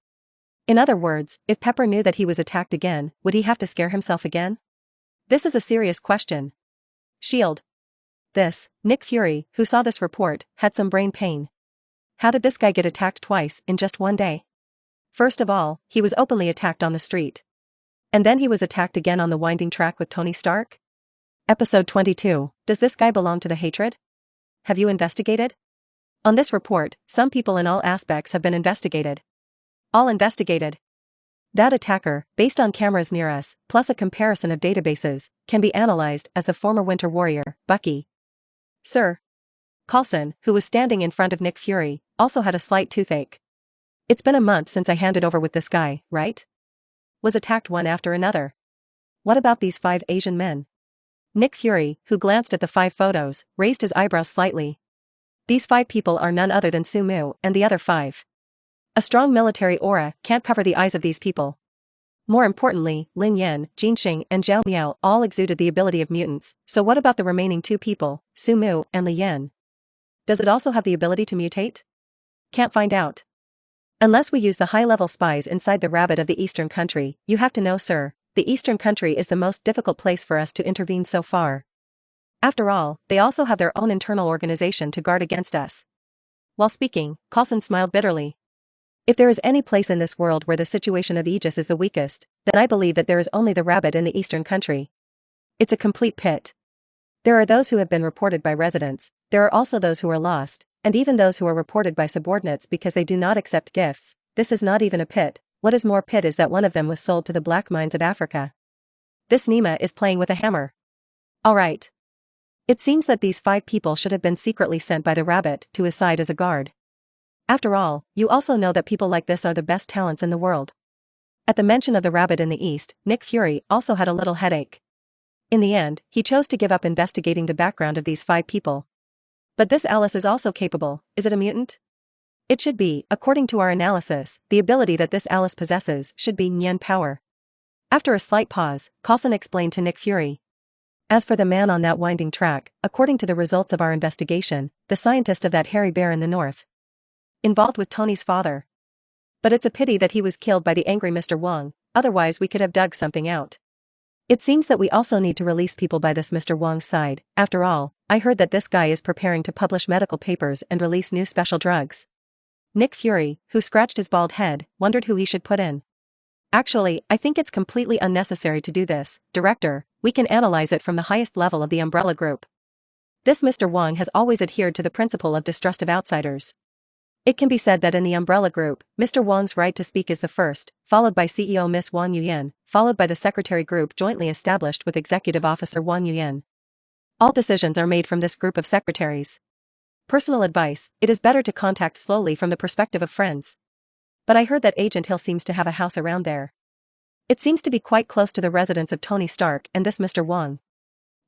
In other words, if Pepper knew that he was attacked again, would he have to scare himself again? This is a serious question. Shield. This, Nick Fury, who saw this report, had some brain pain. How did this guy get attacked twice in just one day? First of all, he was openly attacked on the street. And then he was attacked again on the winding track with Tony Stark? Episode 22, does this guy belong to the hatred? Have you investigated? On this report, some people in all aspects have been investigated. All investigated. That attacker, based on cameras near us, plus a comparison of databases, can be analyzed as the former Winter Warrior, Bucky. Sir. Coulson, who was standing in front of Nick Fury, also had a slight toothache. It's been a month since I handed over with this guy, right? Was attacked one after another. What about these 5 Asian men? Nick Fury, who glanced at the 5 photos, raised his eyebrows slightly. These 5 people are none other than Sumu and the other 5. A strong military aura can't cover the eyes of these people. More importantly, Lin Yan, Jinxing and Zhao Miao all exuded the ability of mutants, so what about the remaining 2 people, Sumu and Li Yan? Does it also have the ability to mutate? Can't find out. Unless we use the high-level spies inside the rabbit of the Eastern country, you have to know, sir, the Eastern country is the most difficult place for us to intervene so far. After all, they also have their own internal organization to guard against us. While speaking, Coulson smiled bitterly. If there is any place in this world where the situation of Aegis is the weakest, then I believe that there is only the rabbit in the Eastern country. It's a complete pit. There are those who have been reported by residents, there are also those who are lost, and even those who are reported by subordinates because they do not accept gifts. This is not even a pit. What is more pit is that one of them was sold to the black mines of Africa. This Nima is playing with a hammer. Alright. It seems that these 5 people should have been secretly sent by the rabbit to his side as a guard. After all, you also know that people like this are the best talents in the world. At the mention of the rabbit in the east, Nick Fury also had a little headache. In the end, he chose to give up investigating the background of these 5 people. But this Alice is also capable, is it a mutant? It should be, according to our analysis, the ability that this Alice possesses should be Nyan power. After a slight pause, Coulson explained to Nick Fury. As for the man on that winding track, according to the results of our investigation, the scientist of that hairy bear in the north. Involved with Tony's father. But it's a pity that he was killed by the angry Mr. Wang, otherwise we could have dug something out. It seems that we also need to release people by this Mr. Wang's side. After all, I heard that this guy is preparing to publish medical papers and release new special drugs. Nick Fury, who scratched his bald head, wondered who he should put in. Actually, I think it's completely unnecessary to do this, Director, we can analyze it from the highest level of the Umbrella Group. This Mr. Wang has always adhered to the principle of distrust of outsiders. It can be said that in the Umbrella Group, Mr. Wang's right to speak is the first, followed by CEO Miss Wang Yuyan, followed by the Secretary Group jointly established with Executive Officer Wang Yuyan. All decisions are made from this group of secretaries. Personal advice, it is better to contact slowly from the perspective of friends. But I heard that Agent Hill seems to have a house around there. It seems to be quite close to the residence of Tony Stark and this Mr. Wang.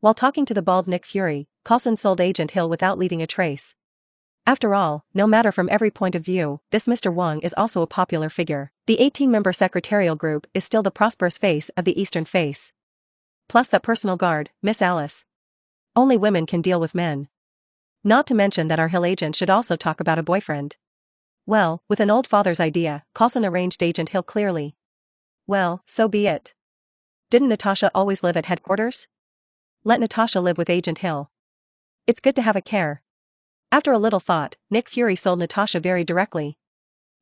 While talking to the bald Nick Fury, Coulson sold Agent Hill without leaving a trace. After all, no matter from every point of view, this Mr. Wang is also a popular figure. The 18-member secretarial group is still the prosperous face of the Eastern face. Plus that personal guard, Miss Alice. Only women can deal with men. Not to mention that our Hill agent should also talk about a boyfriend. Well, with an old father's idea, Coulson arranged Agent Hill clearly. Well, so be it. Didn't Natasha always live at headquarters? Let Natasha live with Agent Hill. It's good to have a care. After a little thought, Nick Fury sold Natasha very directly.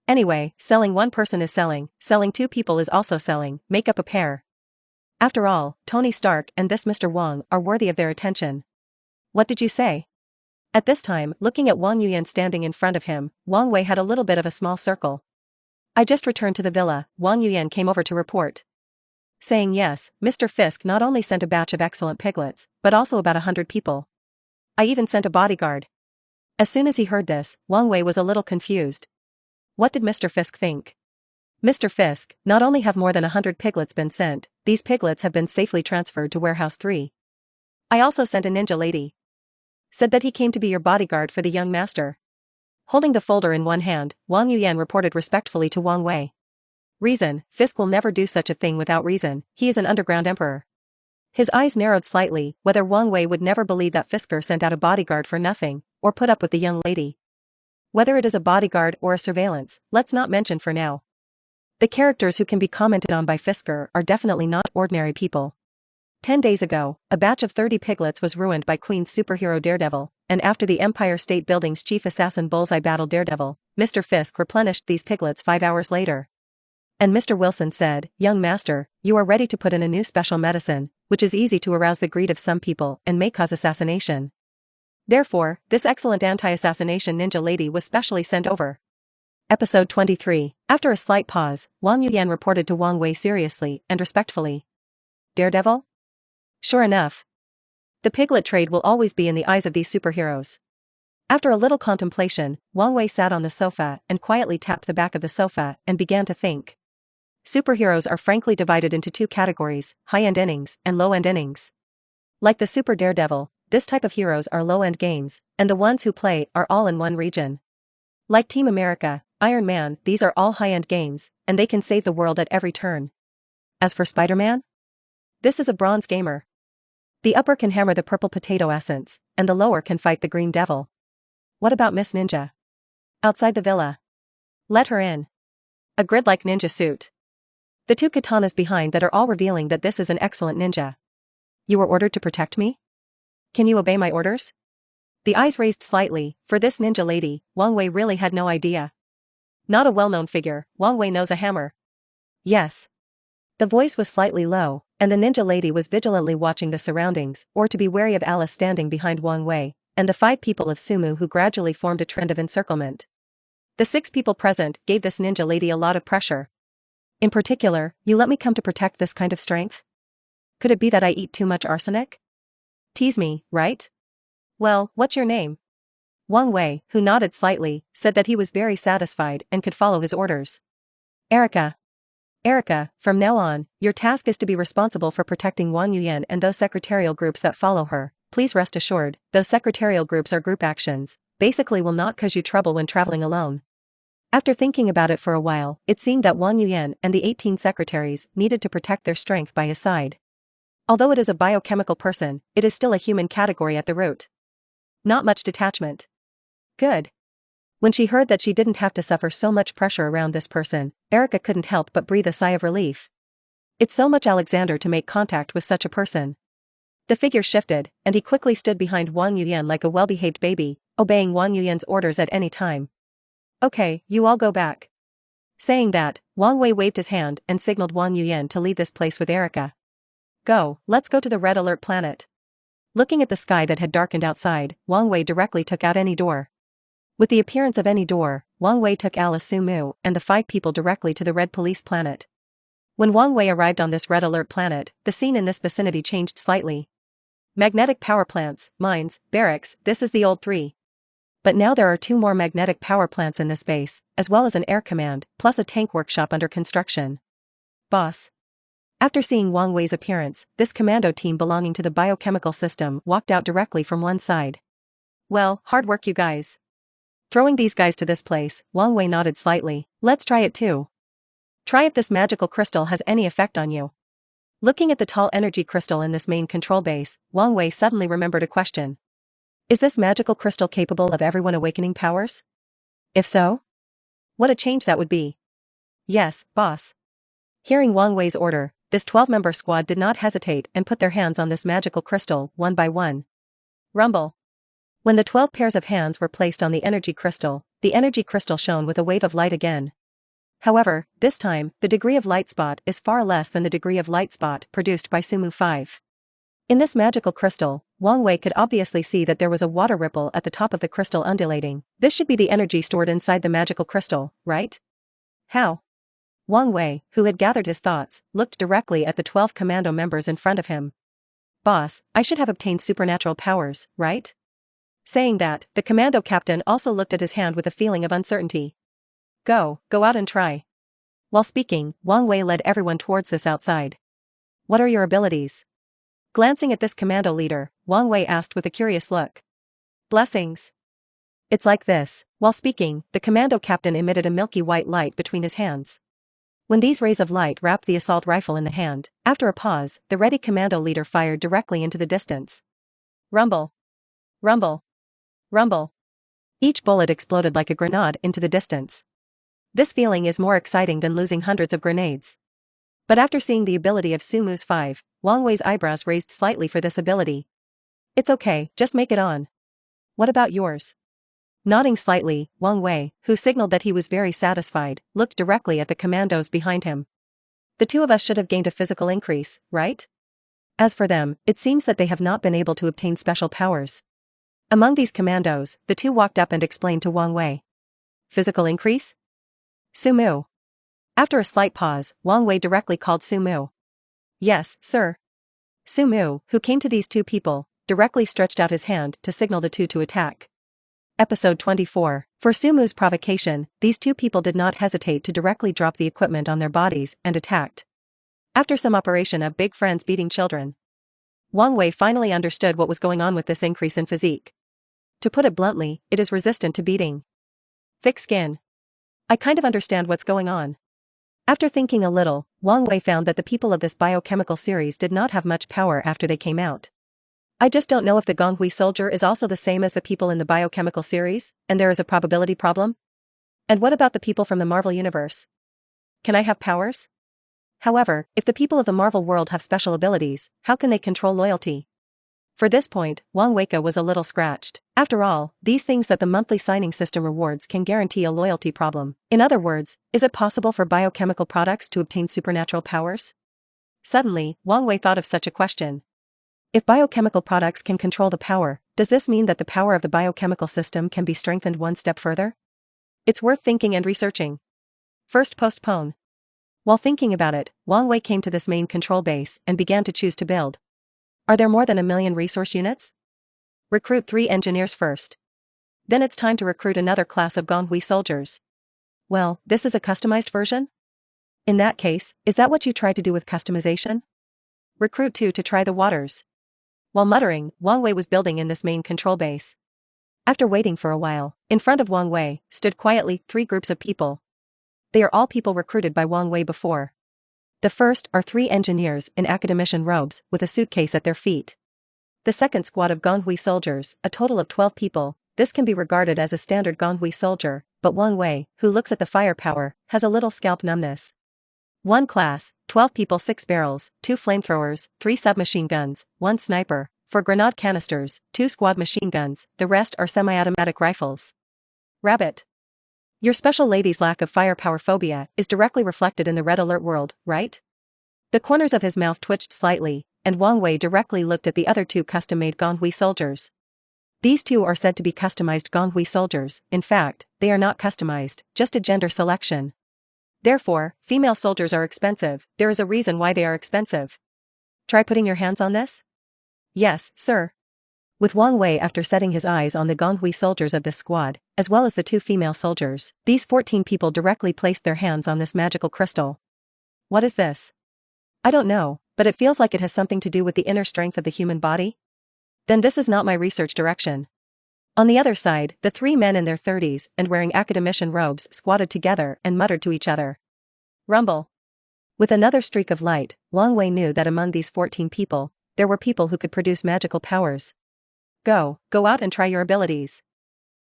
Anyway, selling one person is selling 2 people is also selling, make up a pair. After all, Tony Stark and this Mr. Wang are worthy of their attention. What did you say? At this time, looking at Wang Yuyan standing in front of him, Wang Wei had a little bit of a small circle. I just returned to the villa, Wang Yuyan came over to report. Saying yes, Mr. Fisk not only sent a batch of excellent piglets, but also about 100 people. I even sent a bodyguard. As soon as he heard this, Wang Wei was a little confused. What did Mr. Fisk think? Mr. Fisk, not only have more than 100 piglets been sent, these piglets have been safely transferred to Warehouse 3. I also sent a ninja lady. Said that he came to be your bodyguard for the young master. Holding the folder in one hand, Wang Yuyan reported respectfully to Wang Wei. Reason, Fisk will never do such a thing without reason, he is an underground emperor. His eyes narrowed slightly, whether Wang Wei would never believe that Fisker sent out a bodyguard for nothing, or put up with the young lady. Whether it is a bodyguard or a surveillance, let's not mention for now. The characters who can be commented on by Fisker are definitely not ordinary people. 10 days ago, a batch of 30 piglets was ruined by Queen's superhero Daredevil, and after the Empire State Building's chief assassin Bullseye battled Daredevil, Mr. Fisk replenished these piglets 5 hours later. And Mr. Wilson said, "Young master, you are ready to put in a new special medicine, which is easy to arouse the greed of some people and may cause assassination. Therefore, this excellent anti-assassination ninja lady was specially sent over." Episode 23. After a slight pause, Wang Yuyan reported to Wang Wei seriously and respectfully. Daredevil? Sure enough. The piglet trade will always be in the eyes of these superheroes. After a little contemplation, Wang Wei sat on the sofa and quietly tapped the back of the sofa and began to think. Superheroes are frankly divided into 2 categories, high-end innings and low-end innings. Like the Super Daredevil, this type of heroes are low-end games, and the ones who play are all in one region. Like Team America, Iron Man, these are all high-end games, and they can save the world at every turn. As for Spider-Man? This is a bronze gamer. The upper can hammer the purple potato essence, and the lower can fight the green devil. What about Miss Ninja? Outside the villa. Let her in. A grid-like ninja suit. The 2 katanas behind that are all revealing that this is an excellent ninja. You were ordered to protect me? Can you obey my orders? The eyes raised slightly, for this ninja lady, Wang Wei really had no idea. Not a well-known figure, Wang Wei knows a hammer. Yes. The voice was slightly low, and the ninja lady was vigilantly watching the surroundings, or to be wary of Alice standing behind Wang Wei, and the 5 people of Sumu who gradually formed a trend of encirclement. The 6 people present gave this ninja lady a lot of pressure. In particular, you let me come to protect this kind of strength? Could it be that I eat too much arsenic? Tease me, right? Well, what's your name? Wang Wei, who nodded slightly, said that he was very satisfied and could follow his orders. Erica. Erica, from now on, your task is to be responsible for protecting Wang Yuyan and those secretarial groups that follow her. Please rest assured, those secretarial groups are group actions, basically will not cause you trouble when traveling alone. After thinking about it for a while, it seemed that Wang Yuyan and the 18 secretaries needed to protect their strength by his side. Although it is a biochemical person, it is still a human category at the root. Not much detachment. Good. When she heard that she didn't have to suffer so much pressure around this person, Erica couldn't help but breathe a sigh of relief. It's so much Alexander to make contact with such a person. The figure shifted, and he quickly stood behind Wang Yuyan like a well-behaved baby, obeying Wang Yuyan's orders at any time. Okay, you all go back. Saying that, Wang Wei waved his hand and signaled Wang Yuyan to leave this place with Erica. Go, let's go to the Red Alert planet. Looking at the sky that had darkened outside, Wang Wei directly took out any door. With the appearance of any door, Wang Wei took Alice Sumu and the 5 people directly to the Red Police planet. When Wang Wei arrived on this Red Alert planet, the scene in this vicinity changed slightly. Magnetic power plants, mines, barracks, this is the old 3. But now there are 2 more magnetic power plants in this base, as well as an air command, plus a tank workshop under construction. Boss. After seeing Wang Wei's appearance, this commando team belonging to the biochemical system walked out directly from one side. Well, hard work you guys. Throwing these guys to this place, Wang Wei nodded slightly. Let's try it too. Try if this magical crystal has any effect on you. Looking at the tall energy crystal in this main control base, Wang Wei suddenly remembered a question. Is this magical crystal capable of everyone awakening powers? If so? What a change that would be. Yes, boss. Hearing Wang Wei's order, this 12-member squad did not hesitate and put their hands on this magical crystal, one by one. Rumble. When the 12 pairs of hands were placed on the energy crystal shone with a wave of light again. However, this time, the degree of light spot is far less than the degree of light spot produced by Sumu 5. In this magical crystal, Wang Wei could obviously see that there was a water ripple at the top of the crystal undulating. This should be the energy stored inside the magical crystal, right? How? Wang Wei, who had gathered his thoughts, looked directly at the 12 commando members in front of him. Boss, I should have obtained supernatural powers, right? Saying that, the commando captain also looked at his hand with a feeling of uncertainty. Go out and try. While speaking, Wang Wei led everyone towards this outside. What are your abilities? Glancing at this commando leader, Wang Wei asked with a curious look. Blessings. It's like this. While speaking, the commando captain emitted a milky white light between his hands. When these rays of light wrapped the assault rifle in the hand, after a pause, the ready commando leader fired directly into the distance. Rumble. Rumble. Rumble. Each bullet exploded like a grenade into the distance. This feeling is more exciting than losing hundreds of grenades. But after seeing the ability of Sumu's 5, Wang Wei's eyebrows raised slightly for this ability. It's okay, just make it on. What about yours? Nodding slightly, Wang Wei, who signaled that he was very satisfied, looked directly at the commandos behind him. The two of us should have gained a physical increase, right? As for them, it seems that they have not been able to obtain special powers. Among these commandos, the two walked up and explained to Wang Wei. Physical increase? Sumu. After a slight pause, Wang Wei directly called Sumu. Yes, sir. Sumu, who came to these two people, directly stretched out his hand to signal the two to attack. Episode 24. For Sumu's provocation, these two people did not hesitate to directly drop the equipment on their bodies and attacked. After some operation of big friends beating children, Wang Wei finally understood what was going on with this increase in physique. To put it bluntly, it is resistant to beating. Thick skin. I kind of understand what's going on. After thinking a little, Wang Wei found that the people of this biochemical series did not have much power after they came out. I just don't know if the Gonghui soldier is also the same as the people in the biochemical series, and there is a probability problem? And what about the people from the Marvel universe? Can I have powers? However, if the people of the Marvel world have special abilities, how can they control loyalty? For this point, Wang Wei was a little scratched. After all, these things that the monthly signing system rewards can guarantee a loyalty problem. In other words, is it possible for biochemical products to obtain supernatural powers? Suddenly, Wang Wei thought of such a question. If biochemical products can control the power, does this mean that the power of the biochemical system can be strengthened one step further? It's worth thinking and researching. First, postpone. While thinking about it, Wang Wei came to this main control base and began to choose to build. Are there more than 1 million resource units? Recruit 3 engineers first. Then it's time to recruit another class of Gonghui soldiers. Well, this is a customized version? In that case, is that what you try to do with customization? Recruit 2 to try the waters. While muttering, Wang Wei was building in this main control base. After waiting for a while, in front of Wang Wei stood quietly 3 groups of people. They are all people recruited by Wang Wei before. The first are 3 engineers in academician robes with a suitcase at their feet. The second squad of Gonghui soldiers, a total of 12 people, this can be regarded as a standard Gonghui soldier, but Wang Wei, who looks at the firepower, has a little scalp numbness. 1 class, 12 people 6 barrels, 2 flamethrowers, 3 submachine guns, 1 sniper, 4 grenade canisters, 2 squad machine guns, the rest are semi-automatic rifles. Rabbit. Your special lady's lack of firepower phobia is directly reflected in the red alert world, right? The corners of his mouth twitched slightly, and Wang Wei directly looked at the other 2 custom-made Gonghui soldiers. These 2 are said to be customized Gonghui soldiers. In fact, they are not customized, just a gender selection. Therefore, female soldiers are expensive. There is a reason why they are expensive. Try putting your hands on this? Yes, sir. With Wang Wei after setting his eyes on the Gonghui soldiers of this squad, as well as the 2 female soldiers, these 14 people directly placed their hands on this magical crystal. What is this? I don't know, but it feels like it has something to do with the inner strength of the human body? Then this is not my research direction. On the other side, the 3 men in their 30s and wearing academician robes squatted together and muttered to each other. Rumble. With another streak of light, Wang Wei knew that among these 14 people, there were people who could produce magical powers. Go out and try your abilities.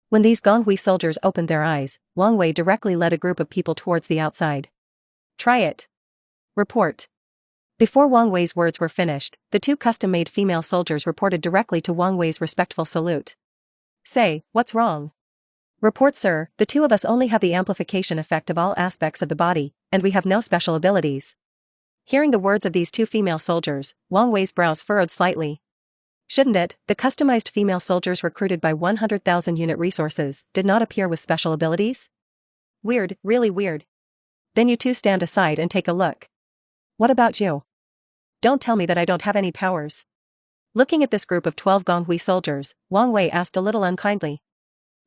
When these Gonghui soldiers opened their eyes, Wang Wei directly led a group of people towards the outside. Try it. Report. Before Wang Wei's words were finished, the 2 custom-made female soldiers reported directly to Wang Wei's respectful salute. Say, what's wrong? Report, sir, the 2 of us only have the amplification effect of all aspects of the body, and we have no special abilities. Hearing the words of these 2 female soldiers, Wang Wei's brows furrowed slightly. Shouldn't it, the customized female soldiers recruited by 100,000 unit resources did not appear with special abilities? Weird, really weird. Then you 2 stand aside and take a look. What about you? Don't tell me that I don't have any powers. Looking at this group of 12 Gonghui soldiers, Wang Wei asked a little unkindly.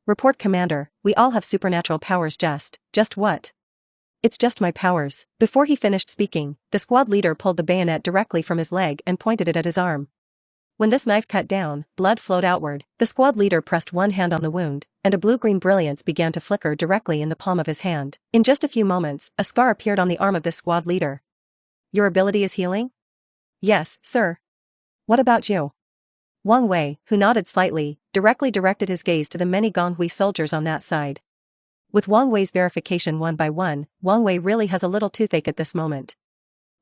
Report, Commander, we all have supernatural powers. Just what? It's just my powers. Before he finished speaking, the squad leader pulled the bayonet directly from his leg and pointed it at his arm. When this knife cut down, blood flowed outward. The squad leader pressed one hand on the wound, and a blue-green brilliance began to flicker directly in the palm of his hand. In just a few moments, a scar appeared on the arm of this squad leader. Your ability is healing? Yes, sir. What about you? Wang Wei, who nodded slightly, directly directed his gaze to the many Gonghui soldiers on that side. With Wang Wei's verification one by one, Wang Wei really has a little toothache at this moment.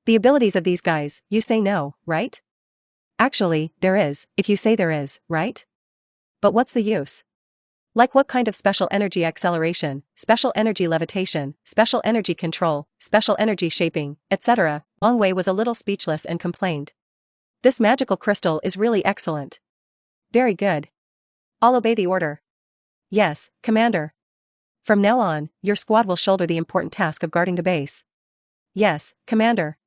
The abilities of these guys, you say no, right? Actually, there is, if you say there is, right? But what's the use? Like what kind of special energy acceleration, special energy levitation, special energy control, special energy shaping, etc. Wang Wei was a little speechless and complained. This magical crystal is really excellent. Very good. I'll obey the order. Yes, Commander. From now on, your squad will shoulder the important task of guarding the base. Yes, Commander.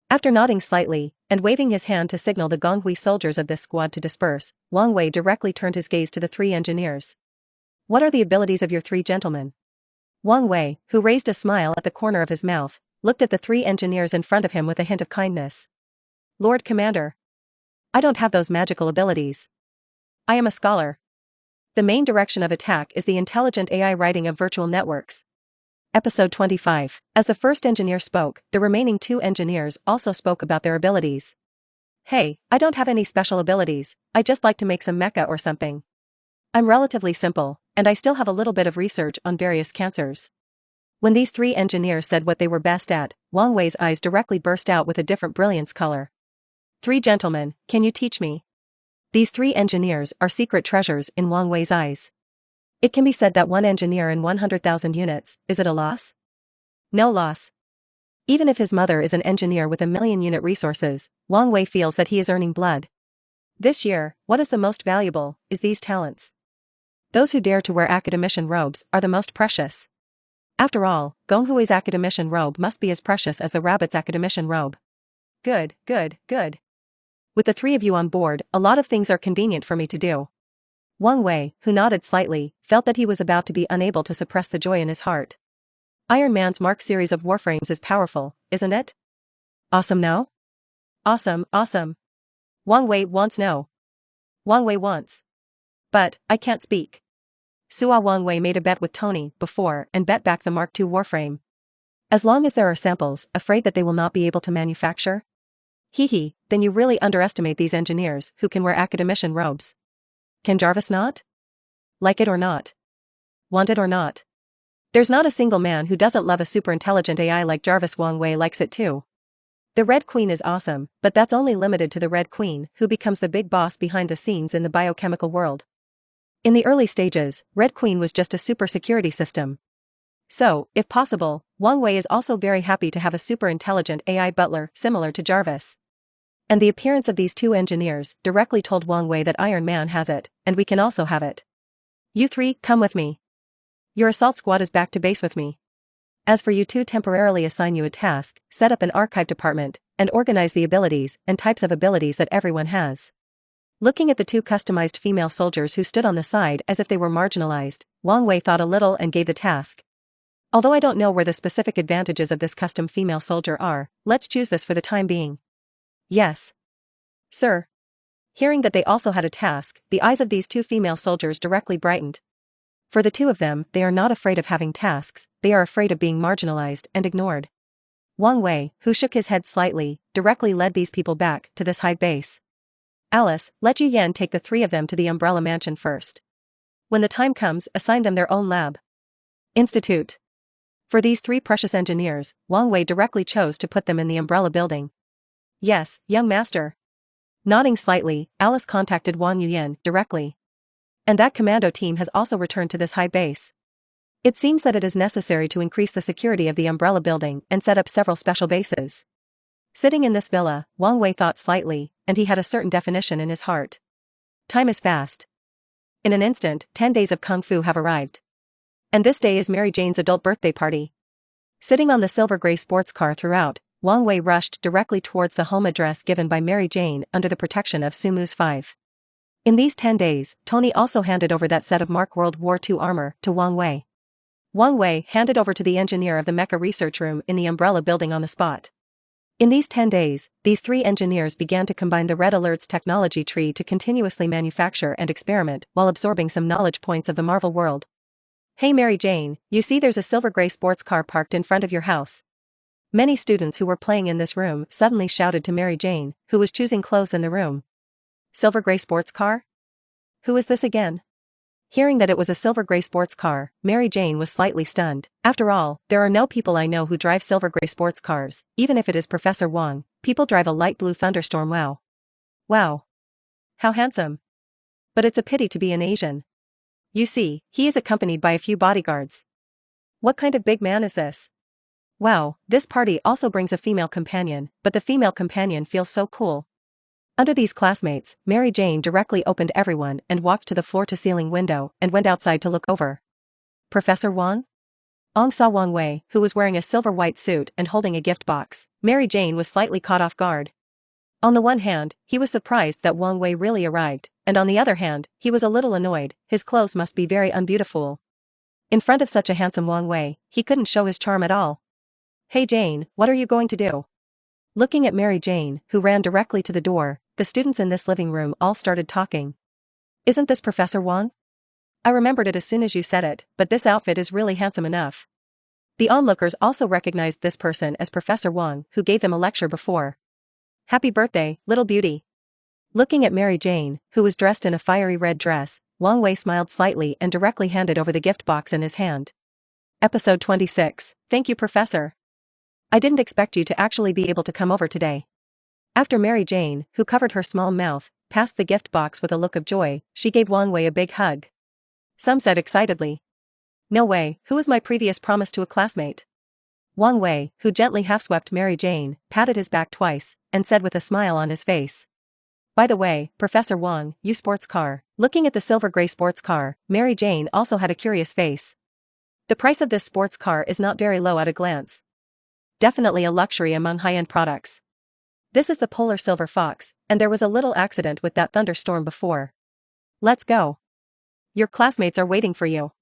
After nodding slightly, and waving his hand to signal the Gonghui soldiers of this squad to disperse, Wang Wei directly turned his gaze to the three engineers. What are the abilities of your three gentlemen? Wang Wei, who raised a smile at the corner of his mouth, looked at the three engineers in front of him with a hint of kindness. Lord Commander. I don't have those magical abilities. I am a scholar. The main direction of attack is the intelligent AI writing of virtual networks. Episode 25. As the first engineer spoke, the remaining two engineers also spoke about their abilities. Hey, I don't have any special abilities, I just like to make some mecha or something. I'm relatively simple, and I still have a little bit of research on various cancers. When these three engineers said what they were best at, Wang Wei's eyes directly burst out with a different brilliance color. Three gentlemen, can you teach me? These three engineers are secret treasures in Wang Wei's eyes. It can be said that one engineer in 100,000 units, is it a loss? No loss. Even if his mother is an engineer with 1,000,000 unit resources, Wang Wei feels that he is earning blood. This year, what is the most valuable, is these talents. Those who dare to wear academician robes are the most precious. After all, Gonghui's academician robe must be as precious as the rabbit's academician robe. Good, good, good. With the three of you on board, a lot of things are convenient for me to do. Wang Wei, who nodded slightly, felt that he was about to be unable to suppress the joy in his heart. Iron Man's Mark series of warframes is powerful, isn't it? Awesome no? Awesome, awesome. Wang Wei wants no. Wang Wei wants. But, I can't speak. Sua Wang Wei made a bet with Tony before and bet back the Mark II warframe. As long as there are samples, afraid that they will not be able to manufacture? Hee, then you really underestimate these engineers who can wear academician robes. Can Jarvis not? Like it or not? Want it or not? There's not a single man who doesn't love a super intelligent AI like Jarvis. Wang Wei likes it too. The Red Queen is awesome, but that's only limited to the Red Queen, who becomes the big boss behind the scenes in the biochemical world. In the early stages, Red Queen was just a super security system. So, if possible, Wang Wei is also very happy to have a super intelligent AI butler similar to Jarvis. And the appearance of these two engineers directly told Wang Wei that Iron Man has it, and we can also have it. You three, come with me. Your assault squad is back to base with me. As for you two, temporarily assign you a task, set up an archive department, and organize the abilities and types of abilities that everyone has. Looking at the two customized female soldiers who stood on the side as if they were marginalized, Wang Wei thought a little and gave the task. Although I don't know where the specific advantages of this custom female soldier are, let's choose this for the time being. Yes. Sir. Hearing that they also had a task, the eyes of these two female soldiers directly brightened. For the two of them, they are not afraid of having tasks, they are afraid of being marginalized and ignored. Wang Wei, who shook his head slightly, directly led these people back to this hive base. Alice, let Yu Yan take the three of them to the Umbrella Mansion first. When the time comes, assign them their own lab. Institute. For these three precious engineers, Wang Wei directly chose to put them in the Umbrella building. Yes, young master. Nodding slightly, Alice contacted Wang Yuyan directly. And that commando team has also returned to this high base. It seems that it is necessary to increase the security of the Umbrella building and set up several special bases. Sitting in this villa, Wang Wei thought slightly, and he had a certain definition in his heart. Time is fast. In an instant, 10 days of Kung Fu have arrived. And this day is Mary Jane's adult birthday party. Sitting on the silver-gray sports car throughout, Wang Wei rushed directly towards the home address given by Mary Jane under the protection of Sumu's 5. In these 10 days, Tony also handed over that set of Mark World War II armor to Wang Wei. Wang Wei handed over to the engineer of the Mecha research room in the Umbrella building on the spot. In these 10 days, these 3 engineers began to combine the Red Alert's technology tree to continuously manufacture and experiment while absorbing some knowledge points of the Marvel world. Hey Mary Jane, you see there's a silver gray sports car parked in front of your house. Many students who were playing in this room suddenly shouted to Mary Jane, who was choosing clothes in the room. Silver gray sports car? Who is this again? Hearing that it was a silver gray sports car, Mary Jane was slightly stunned. After all, there are no people I know who drive silver gray sports cars, even if it is Professor Wang. People drive a light blue Thunderstorm. Wow. Wow. How handsome. But it's a pity to be an Asian. You see, he is accompanied by a few bodyguards. What kind of big man is this? Wow, this party also brings a female companion, but the female companion feels so cool. Under these classmates, Mary Jane directly opened everyone and walked to the floor-to-ceiling window and went outside to look over. Professor Wang? Ong saw Wang Wei, who was wearing a silver-white suit and holding a gift box. Mary Jane was slightly caught off guard. On the one hand, he was surprised that Wang Wei really arrived, and on the other hand, he was a little annoyed. His clothes must be very unbeautiful. In front of such a handsome Wang Wei, he couldn't show his charm at all. Hey Jane, what are you going to do? Looking at Mary Jane, who ran directly to the door, the students in this living room all started talking. Isn't this Professor Wang? I remembered it as soon as you said it, but this outfit is really handsome enough. The onlookers also recognized this person as Professor Wang, who gave them a lecture before. Happy birthday, little beauty. Looking at Mary Jane, who was dressed in a fiery red dress, Wang Wei smiled slightly and directly handed over the gift box in his hand. Episode 26. Thank you, Professor. I didn't expect you to actually be able to come over today. After Mary Jane, who covered her small mouth, passed the gift box with a look of joy, she gave Wang Wei a big hug. Some said excitedly. No way, who was my previous promise to a classmate? Wang Wei, who gently half-swept Mary Jane, patted his back twice, and said with a smile on his face. By the way, Professor Wang, you sports car. Looking at the silver gray sports car, Mary Jane also had a curious face. The price of this sports car is not very low at a glance. Definitely a luxury among high-end products. This is the Polar Silver Fox, and there was a little accident with that Thunderstorm before. Let's go. Your classmates are waiting for you.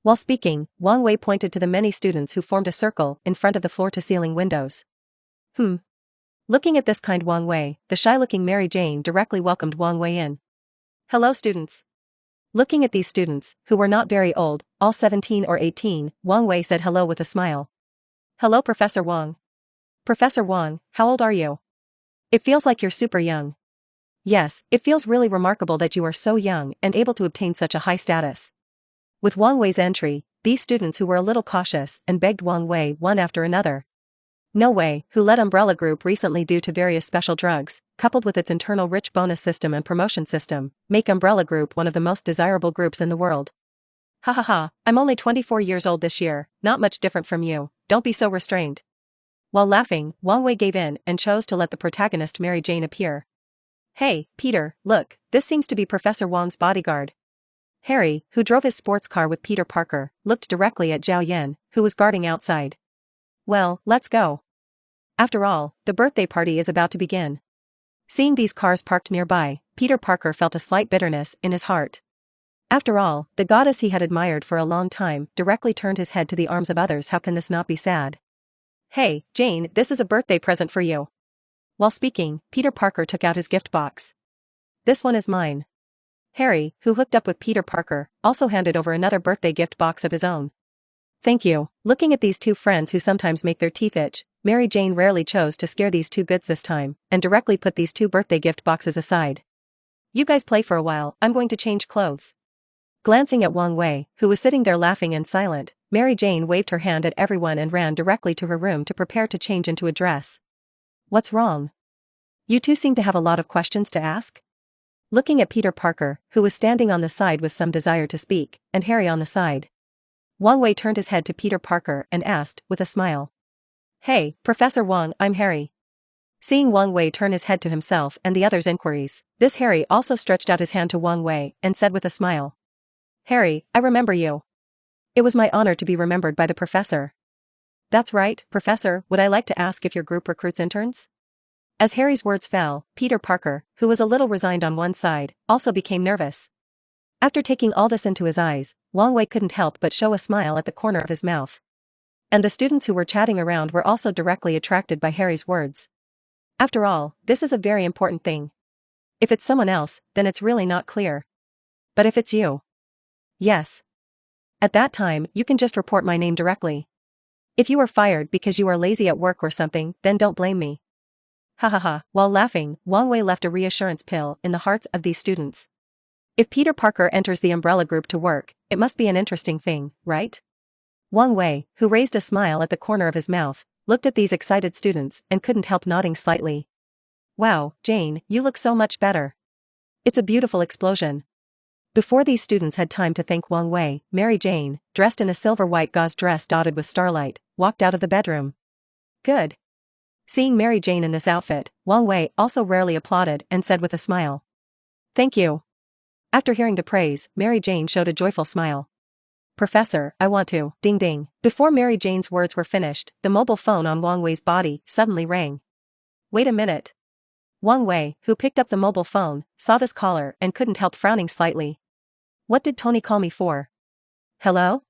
While speaking, Wang Wei pointed to the many students who formed a circle in front of the floor-to-ceiling windows. Looking at this kind Wang Wei, the shy-looking Mary Jane directly welcomed Wang Wei in. Hello students. Looking at these students, who were not very old, all 17 or 18, Wang Wei said hello with a smile. Hello Professor Wang. Professor Wang, how old are you? It feels like you're super young. Yes, it feels really remarkable that you are so young and able to obtain such a high status. With Wang Wei's entry, these students who were a little cautious and begged Wang Wei one after another. No way, who led Umbrella Group recently due to various special drugs, coupled with its internal rich bonus system and promotion system, make Umbrella Group one of the most desirable groups in the world. Ha ha ha, I'm only 24 years old this year, not much different from you, don't be so restrained. While laughing, Wang Wei gave in and chose to let the protagonist Mary Jane appear. Hey, Peter, look, this seems to be Professor Wang's bodyguard. Harry, who drove his sports car with Peter Parker, looked directly at Zhao Yan, who was guarding outside. Well, let's go. After all, the birthday party is about to begin. Seeing these cars parked nearby, Peter Parker felt a slight bitterness in his heart. After all, the goddess he had admired for a long time directly turned his head to the arms of others. How can this not be sad? Hey, Jane, this is a birthday present for you. While speaking, Peter Parker took out his gift box. This one is mine. Harry, who hooked up with Peter Parker, also handed over another birthday gift box of his own. Thank you. Looking at these two friends who sometimes make their teeth itch, Mary Jane rarely chose to scare these two goods this time, and directly put these two birthday gift boxes aside. You guys play for a while, I'm going to change clothes. Glancing at Wang Wei, who was sitting there laughing and silent, Mary Jane waved her hand at everyone and ran directly to her room to prepare to change into a dress. What's wrong? You two seem to have a lot of questions to ask? Looking at Peter Parker, who was standing on the side with some desire to speak, and Harry on the side. Wang Wei turned his head to Peter Parker and asked, with a smile. Hey, Professor Wang, I'm Harry. Seeing Wang Wei turn his head to himself and the others' inquiries, this Harry also stretched out his hand to Wang Wei and said with a smile. Harry, I remember you. It was my honor to be remembered by the professor. That's right, Professor, would I like to ask if your group recruits interns? As Harry's words fell, Peter Parker, who was a little resigned on one side, also became nervous. After taking all this into his eyes, Wang Wei couldn't help but show a smile at the corner of his mouth. And the students who were chatting around were also directly attracted by Harry's words. After all, this is a very important thing. If it's someone else, then it's really not clear. But if it's you. Yes. At that time, you can just report my name directly. If you are fired because you are lazy at work or something, then don't blame me. Ha ha ha. While laughing, Wang Wei left a reassurance pill in the hearts of these students. If Peter Parker enters the Umbrella Group to work, it must be an interesting thing, right? Wang Wei, who raised a smile at the corner of his mouth, looked at these excited students and couldn't help nodding slightly. Wow, Jane, you look so much better. It's a beautiful explosion. Before these students had time to thank Wang Wei, Mary Jane, dressed in a silver-white gauze dress dotted with starlight, walked out of the bedroom. Good. Seeing Mary Jane in this outfit, Wang Wei also rarely applauded and said with a smile. Thank you. After hearing the praise, Mary Jane showed a joyful smile. Professor, I want to. Ding ding. Before Mary Jane's words were finished, the mobile phone on Wang Wei's body suddenly rang. Wait a minute. Wang Wei, who picked up the mobile phone, saw this caller and couldn't help frowning slightly. What did Tony call me for? Hello?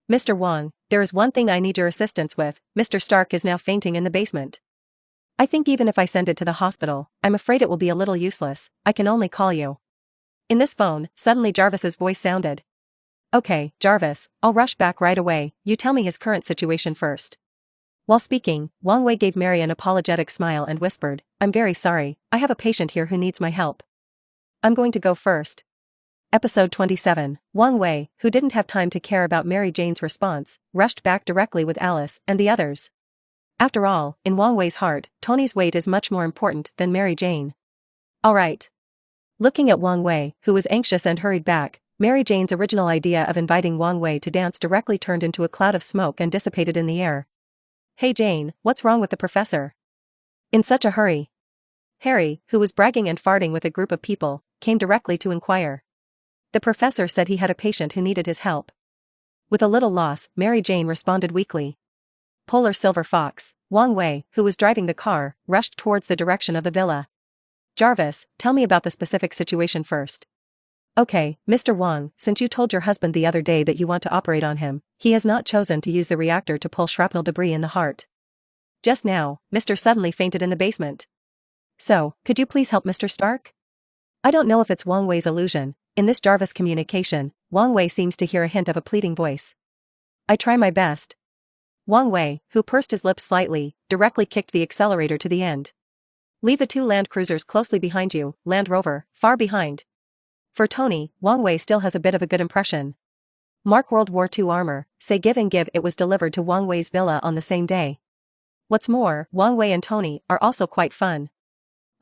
Mr. Wang, there is one thing I need your assistance with. Mr. Stark is now fainting in the basement. I think even if I send it to the hospital, I'm afraid it will be a little useless. I can only call you. In this phone, suddenly Jarvis's voice sounded. Okay, Jarvis, I'll rush back right away. You tell me his current situation first. While speaking, Wang Wei gave Mary an apologetic smile and whispered, I'm very sorry, I have a patient here who needs my help. I'm going to go first. Episode 27. Wang Wei, who didn't have time to care about Mary Jane's response, rushed back directly with Alice and the others. After all, in Wang Wei's heart, Tony's weight is much more important than Mary Jane. Alright. Looking at Wang Wei, who was anxious and hurried back, Mary Jane's original idea of inviting Wang Wei to dance directly turned into a cloud of smoke and dissipated in the air. Hey Jane, what's wrong with the professor? In such a hurry? Harry, who was bragging and farting with a group of people, came directly to inquire. The professor said he had a patient who needed his help. With a little loss, Mary Jane responded weakly. Polar Silver Fox, Wang Wei, who was driving the car, rushed towards the direction of the villa. Jarvis, tell me about the specific situation first. Okay, Mr. Wang, since you told your husband the other day that you want to operate on him, he has not chosen to use the reactor to pull shrapnel debris in the heart. Just now, Mr. suddenly fainted in the basement. So, could you please help Mr. Stark? I don't know if it's Wang Wei's illusion. In this Jarvis communication, Wang Wei seems to hear a hint of a pleading voice. I try my best. Wang Wei, who pursed his lips slightly, directly kicked the accelerator to the end. Leave the two land cruisers closely behind you, Land Rover, far behind. For Tony, Wang Wei still has a bit of a good impression. Mark World War II armor, say give and give. It was delivered to Wang Wei's villa on the same day. What's more, Wang Wei and Tony are also quite fun.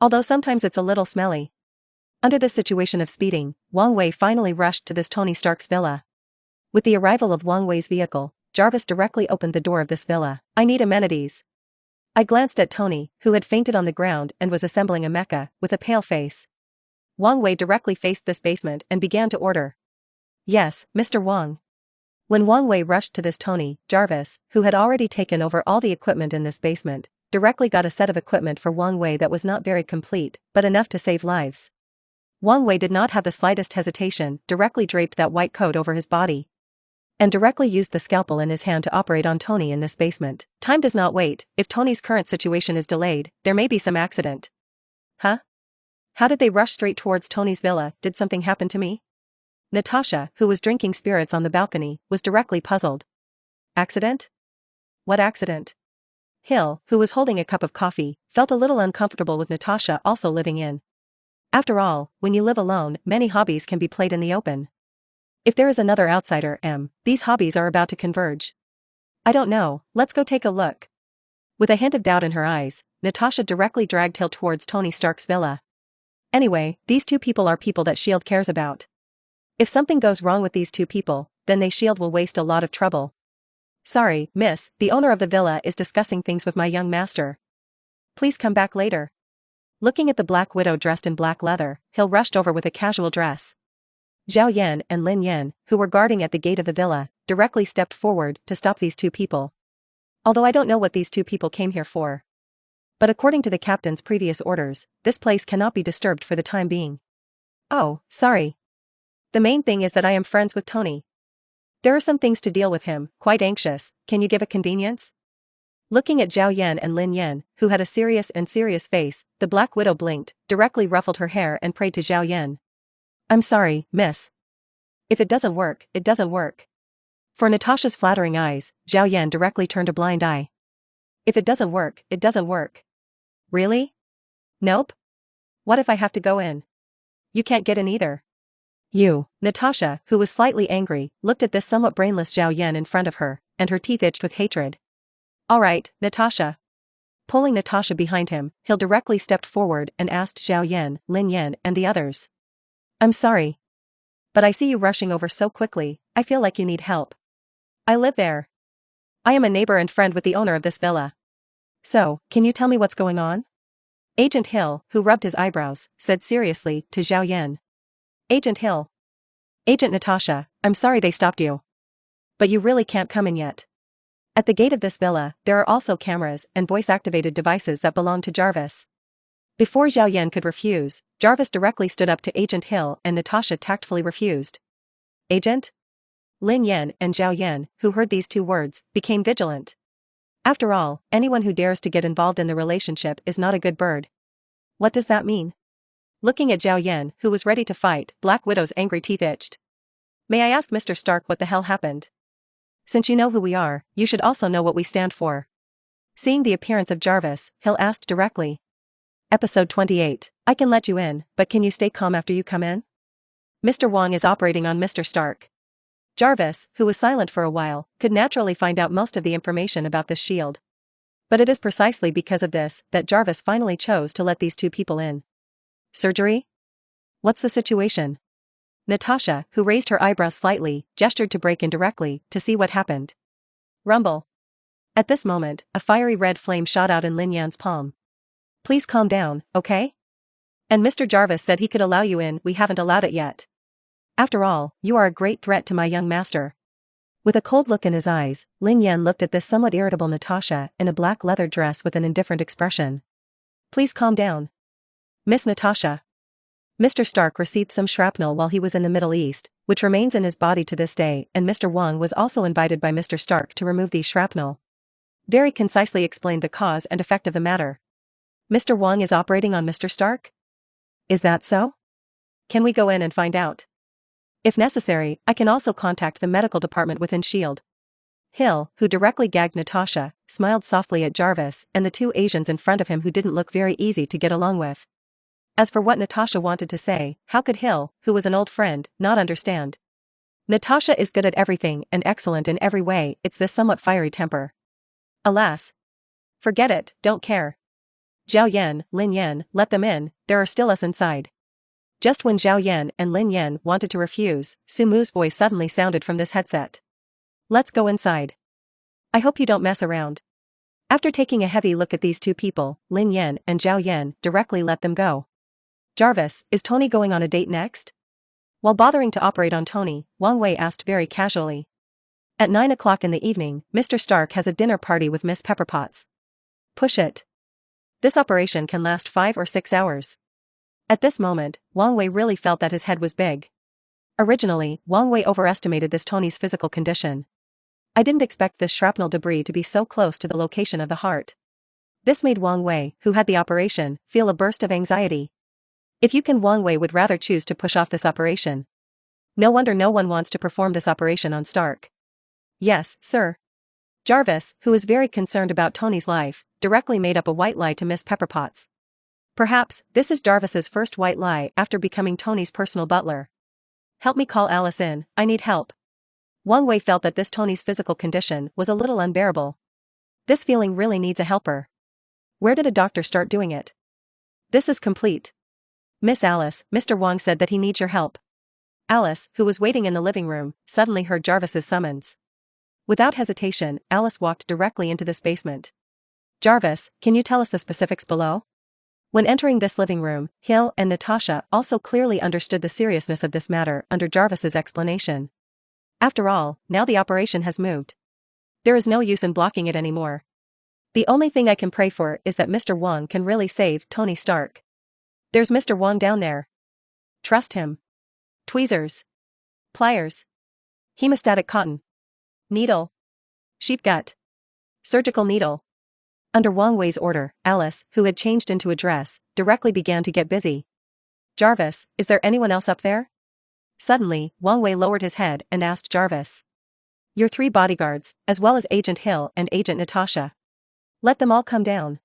Although sometimes it's a little smelly. Under the situation of speeding, Wang Wei finally rushed to this Tony Stark's villa. With the arrival of Wang Wei's vehicle, Jarvis directly opened the door of this villa. I need amenities. I glanced at Tony, who had fainted on the ground and was assembling a mecha, with a pale face. Wang Wei directly faced this basement and began to order. Yes, Mr. Wang. When Wang Wei rushed to this Tony, Jarvis, who had already taken over all the equipment in this basement, directly got a set of equipment for Wang Wei that was not very complete, but enough to save lives. Wang Wei did not have the slightest hesitation, directly draped that white coat over his body. And directly used the scalpel in his hand to operate on Tony in this basement. Time does not wait. If Tony's current situation is delayed, there may be some accident. Huh? How did they rush straight towards Tony's villa? Did something happen to me? Natasha, who was drinking spirits on the balcony, was directly puzzled. Accident? What accident? Hill, who was holding a cup of coffee, felt a little uncomfortable with Natasha also living in. After all, when you live alone, many hobbies can be played in the open. If there is another outsider, these hobbies are about to converge. I don't know, let's go take a look. With a hint of doubt in her eyes, Natasha directly dragged Hill towards Tony Stark's villa. Anyway, these two people are people that S.H.I.E.L.D. cares about. If something goes wrong with these two people, then S.H.I.E.L.D. will waste a lot of trouble. Sorry, miss, the owner of the villa is discussing things with my young master. Please come back later. Looking at the Black Widow dressed in black leather, Hill rushed over with a casual dress. Zhao Yan and Lin Yan, who were guarding at the gate of the villa, directly stepped forward to stop these two people. Although I don't know what these two people came here for. But according to the captain's previous orders, this place cannot be disturbed for the time being. Oh, sorry. The main thing is that I am friends with Tony. There are some things to deal with him, quite anxious, can you give a convenience? Looking at Zhao Yan and Lin Yan, who had a serious face, the Black Widow blinked, directly ruffled her hair and prayed to Zhao Yan. I'm sorry, miss. If it doesn't work, it doesn't work. For Natasha's flattering eyes, Zhao Yan directly turned a blind eye. If it doesn't work, it doesn't work. Really? Nope. What if I have to go in? You can't get in either. You, Natasha, who was slightly angry, looked at this somewhat brainless Zhao Yan in front of her, and her teeth itched with hatred. Alright, Natasha. Pulling Natasha behind him, Hill directly stepped forward and asked Zhao Yan, Lin Yan, and the others. I'm sorry. But I see you rushing over so quickly, I feel like you need help. I live there. I am a neighbor and friend with the owner of this villa. So, can you tell me what's going on? Agent Hill, who rubbed his eyebrows, said seriously to Zhao Yan. Agent Hill. Agent Natasha, I'm sorry they stopped you. But you really can't come in yet. At the gate of this villa, there are also cameras and voice-activated devices that belong to Jarvis. Before Zhao Yan could refuse, Jarvis directly stood up to Agent Hill and Natasha tactfully refused. Agent? Lin Yan and Zhao Yan, who heard these two words, became vigilant. After all, anyone who dares to get involved in the relationship is not a good bird. What does that mean? Looking at Zhao Yan, who was ready to fight, Black Widow's angry teeth itched. May I ask Mr. Stark what the hell happened? Since you know who we are, you should also know what we stand for. Seeing the appearance of Jarvis, Hill asked directly. Episode 28, I can let you in, but can you stay calm after you come in? Mr. Wang is operating on Mr. Stark. Jarvis, who was silent for a while, could naturally find out most of the information about this shield. But it is precisely because of this that Jarvis finally chose to let these two people in. Surgery? What's the situation? Natasha, who raised her eyebrows slightly, gestured to break in directly to see what happened. Rumble. At this moment, a fiery red flame shot out in Lin Yan's palm. Please calm down, okay? And Mr. Jarvis said he could allow you in, we haven't allowed it yet. After all, you are a great threat to my young master. With a cold look in his eyes, Lin Yan looked at this somewhat irritable Natasha in a black leather dress with an indifferent expression. Please calm down. Miss Natasha. Mr. Stark received some shrapnel while he was in the Middle East, which remains in his body to this day, and Mr. Wang was also invited by Mr. Stark to remove these shrapnel. Very concisely explained the cause and effect of the matter. Mr. Wang is operating on Mr. Stark? Is that so? Can we go in and find out? If necessary, I can also contact the medical department within S.H.I.E.L.D. Hill, who directly gagged Natasha, smiled softly at Jarvis and the two Asians in front of him who didn't look very easy to get along with. As for what Natasha wanted to say, how could Hill, who was an old friend, not understand? Natasha is good at everything and excellent in every way, it's this somewhat fiery temper. Alas. Forget it, don't care. Zhao Yan, Lin Yan, let them in, there are still us inside. Just when Zhao Yan and Lin Yan wanted to refuse, Sumu's voice suddenly sounded from this headset. Let's go inside. I hope you don't mess around. After taking a heavy look at these two people, Lin Yan and Zhao Yan directly let them go. Jarvis, is Tony going on a date next? While bothering to operate on Tony, Wang Wei asked very casually. At 9 o'clock in the evening, Mr. Stark has a dinner party with Miss Pepperpotts. Push it. This operation can last 5 or 6 hours. At this moment, Wang Wei really felt that his head was big. Originally, Wang Wei overestimated this Tony's physical condition. I didn't expect this shrapnel debris to be so close to the location of the heart. This made Wang Wei, who had the operation, feel a burst of anxiety. If you can, Wang Wei would rather choose to push off this operation. No wonder no one wants to perform this operation on Stark. Yes, sir. Jarvis, who was very concerned about Tony's life, directly made up a white lie to Miss Pepperpotts. Perhaps, this is Jarvis's first white lie after becoming Tony's personal butler. Help me call Alice in, I need help. Wang Wei felt that this Tony's physical condition was a little unbearable. This feeling really needs a helper. Where did a doctor start doing it? This is complete. Miss Alice, Mr. Wang said that he needs your help. Alice, who was waiting in the living room, suddenly heard Jarvis's summons. Without hesitation, Alice walked directly into this basement. Jarvis, can you tell us the specifics below? When entering this living room, Hill and Natasha also clearly understood the seriousness of this matter under Jarvis's explanation. After all, now the operation has moved. There is no use in blocking it anymore. The only thing I can pray for is that Mr. Wang can really save Tony Stark. There's Mr. Wang down there. Trust him. Tweezers. Pliers. Hemostatic cotton. Needle. Sheep gut. Surgical needle. Under Wang Wei's order, Alice, who had changed into a dress, directly began to get busy. Jarvis, is there anyone else up there? Suddenly, Wang Wei lowered his head and asked Jarvis. Your 3 bodyguards, as well as Agent Hill and Agent Natasha. Let them all come down.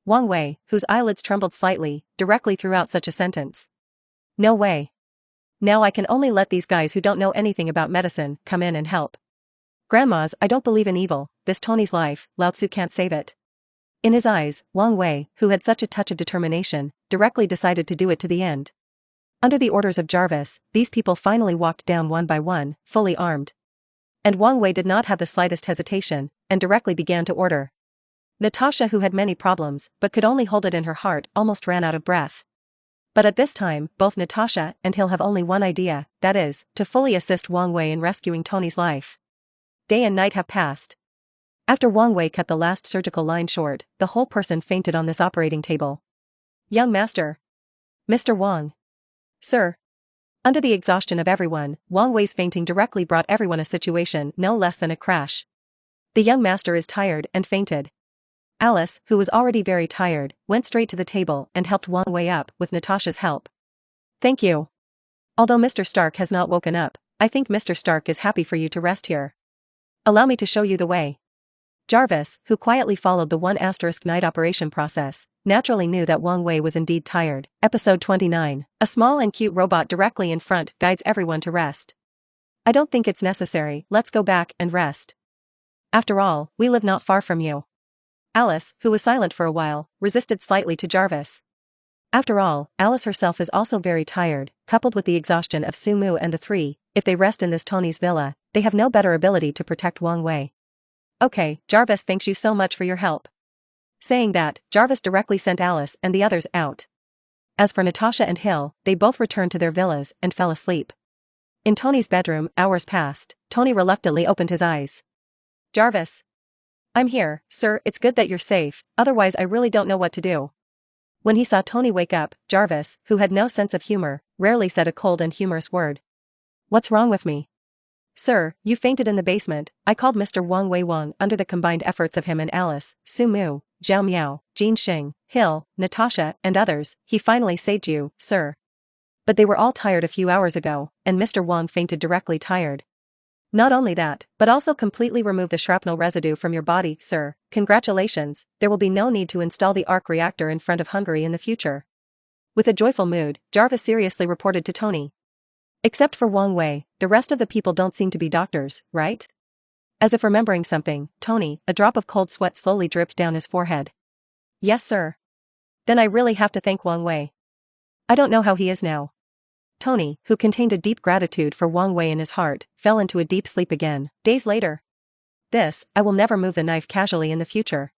Wang Wei, whose eyelids trembled slightly, directly threw out such a sentence. No way. Now I can only let these guys who don't know anything about medicine come in and help. Grandmas, I don't believe in evil, this Tony's life, Lao Tzu can't save it. In his eyes, Wang Wei, who had such a touch of determination, directly decided to do it to the end. Under the orders of Jarvis, these people finally walked down one by one, fully armed. And Wang Wei did not have the slightest hesitation, and directly began to order. Natasha, who had many problems, but could only hold it in her heart, almost ran out of breath. But at this time, both Natasha and Hill have only one idea, that is, to fully assist Wang Wei in rescuing Tony's life. Day and night have passed. After Wang Wei cut the last surgical line short, the whole person fainted on this operating table. Young master. Mr. Wang. Sir. Under the exhaustion of everyone, Wang Wei's fainting directly brought everyone a situation no less than a crash. The young master is tired and fainted. Alice, who was already very tired, went straight to the table and helped Wang Wei up with Natasha's help. Thank you. Although Mr. Stark has not woken up, I think Mr. Stark is happy for you to rest here. Allow me to show you the way. Jarvis, who quietly followed the 1** night operation process, naturally knew that Wang Wei was indeed tired. Episode 29. A small and cute robot directly in front guides everyone to rest. I don't think it's necessary, let's go back and rest. After all, we live not far from you. Alice, who was silent for a while, resisted slightly to Jarvis. After all, Alice herself is also very tired, coupled with the exhaustion of Sumu and the 3, if they rest in this Tony's villa, they have no better ability to protect Wang Wei. Okay, Jarvis thanks you so much for your help. Saying that, Jarvis directly sent Alice and the others out. As for Natasha and Hill, they both returned to their villas and fell asleep. In Tony's bedroom, hours passed. Tony reluctantly opened his eyes. Jarvis. I'm here, sir, it's good that you're safe, otherwise I really don't know what to do. When he saw Tony wake up, Jarvis, who had no sense of humor, rarely said a cold and humorous word. What's wrong with me? Sir, you fainted in the basement. I called Mr. Wang Wei Wang under the combined efforts of him and Alice, Su Mu, Zhao Miao, Jin Xing, Hill, Natasha, and others. He finally saved you, sir. But they were all tired a few hours ago, and Mr. Wang fainted directly tired. Not only that, but also completely remove the shrapnel residue from your body, sir. Congratulations, there will be no need to install the arc reactor in front of Hungary in the future. With a joyful mood, Jarvis seriously reported to Tony. Except for Wang Wei, the rest of the people don't seem to be doctors, right? As if remembering something, Tony, a drop of cold sweat slowly dripped down his forehead. Yes, sir. Then I really have to thank Wang Wei. I don't know how he is now. Tony, who contained a deep gratitude for Wang Wei in his heart, fell into a deep sleep again. Days later. I will never move the knife casually in the future.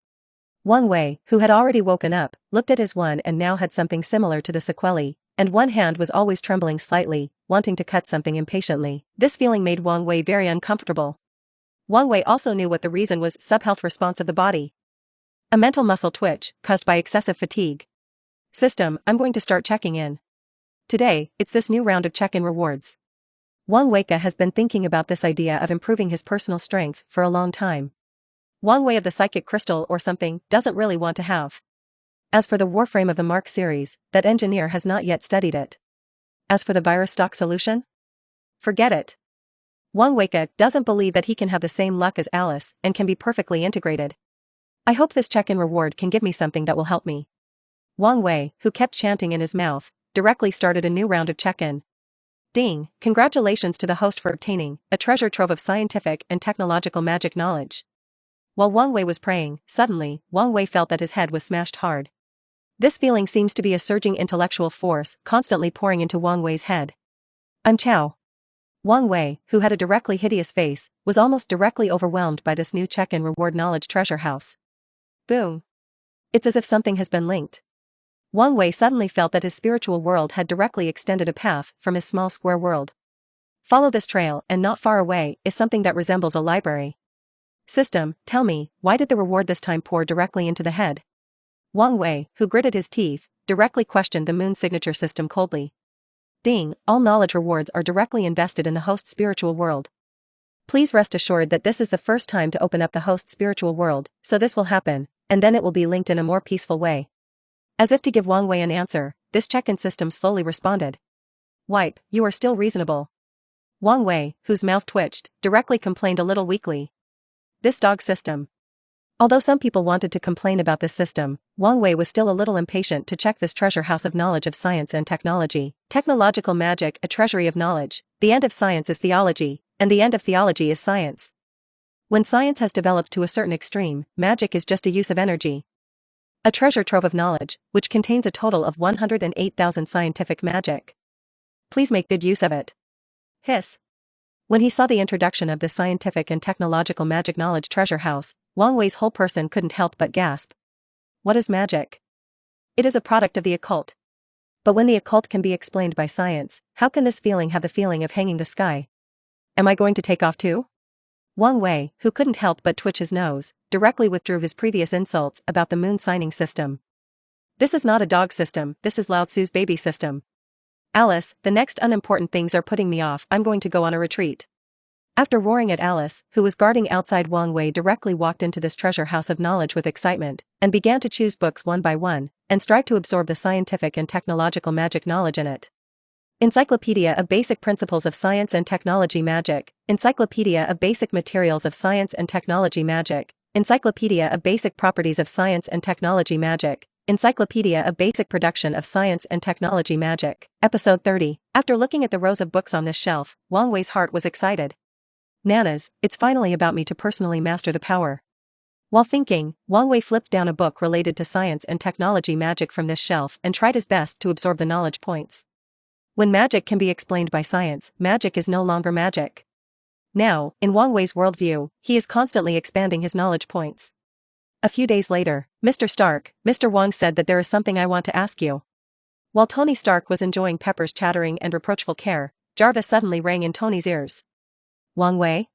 Wang Wei, who had already woken up, looked at his one and now had something similar to the sequelae, and one hand was always trembling slightly, wanting to cut something impatiently. This feeling made Wang Wei very uncomfortable. Wang Wei also knew what the reason was: subhealth response of the body. A mental muscle twitch, caused by excessive fatigue. System, I'm going to start checking in. Today, it's this new round of check-in rewards. Wang Wei has been thinking about this idea of improving his personal strength for a long time. Wang Wei of the psychic crystal or something doesn't really want to have. As for the Warframe of the Mark series, that engineer has not yet studied it. As for the virus stock solution? Forget it. Wang Wei doesn't believe that he can have the same luck as Alice and can be perfectly integrated. I hope this check-in reward can give me something that will help me. Wang Wei, who kept chanting in his mouth, directly started a new round of check-in. Ding, congratulations to the host for obtaining a treasure trove of scientific and technological magic knowledge. While Wang Wei was praying, suddenly, Wang Wei felt that his head was smashed hard. This feeling seems to be a surging intellectual force constantly pouring into Wang Wei's head. I'm Chow. Wang Wei, who had a directly hideous face, was almost directly overwhelmed by this new check-in reward knowledge treasure house. Boom. It's as if something has been linked. Wang Wei suddenly felt that his spiritual world had directly extended a path from his small square world. Follow this trail and not far away is something that resembles a library. System, tell me, why did the reward this time pour directly into the head? Wang Wei, who gritted his teeth, directly questioned the moon signature system coldly. Ding, all knowledge rewards are directly invested in the host's spiritual world. Please rest assured that this is the first time to open up the host's spiritual world, so this will happen, and then it will be linked in a more peaceful way. As if to give Wang Wei an answer, this check-in system slowly responded. Wipe, you are still reasonable. Wang Wei, whose mouth twitched, directly complained a little weakly. This dog system. Although some people wanted to complain about this system, Wang Wei was still a little impatient to check this treasure house of knowledge of science and technology. Technological magic, a treasury of knowledge. The end of science is theology, and the end of theology is science. When science has developed to a certain extreme, magic is just a use of energy. A treasure trove of knowledge, which contains a total of 108,000 scientific magic. Please make good use of it. Hiss. When he saw the introduction of this scientific and technological magic knowledge treasure house, Wang Wei's whole person couldn't help but gasp. What is magic? It is a product of the occult. But when the occult can be explained by science, how can this feeling have the feeling of hanging the sky? Am I going to take off too? Wang Wei, who couldn't help but twitch his nose, directly withdrew his previous insults about the moon signing system. This is not a dog system, this is Lao Tzu's baby system. Alice, the next unimportant things are putting me off, I'm going to go on a retreat. After roaring at Alice, who was guarding outside, Wang Wei directly walked into this treasure house of knowledge with excitement, and began to choose books one by one, and strive to absorb the scientific and technological magic knowledge in it. Encyclopedia of Basic Principles of Science and Technology Magic, Encyclopedia of Basic Materials of Science and Technology Magic, Encyclopedia of Basic Properties of Science and Technology Magic, Encyclopedia of Basic Production of Science and Technology Magic. Episode 30. After looking at the rows of books on this shelf, Wang Wei's heart was excited. Nanas, it's finally about me to personally master the power. While thinking, Wang Wei flipped down a book related to science and technology magic from this shelf and tried his best to absorb the knowledge points. When magic can be explained by science, magic is no longer magic. Now, in Wang Wei's worldview, he is constantly expanding his knowledge points. A few days later, Mr. Stark, Mr. Wang said that there is something I want to ask you. While Tony Stark was enjoying Pepper's chattering and reproachful care, Jarvis suddenly rang in Tony's ears. Wang Wei?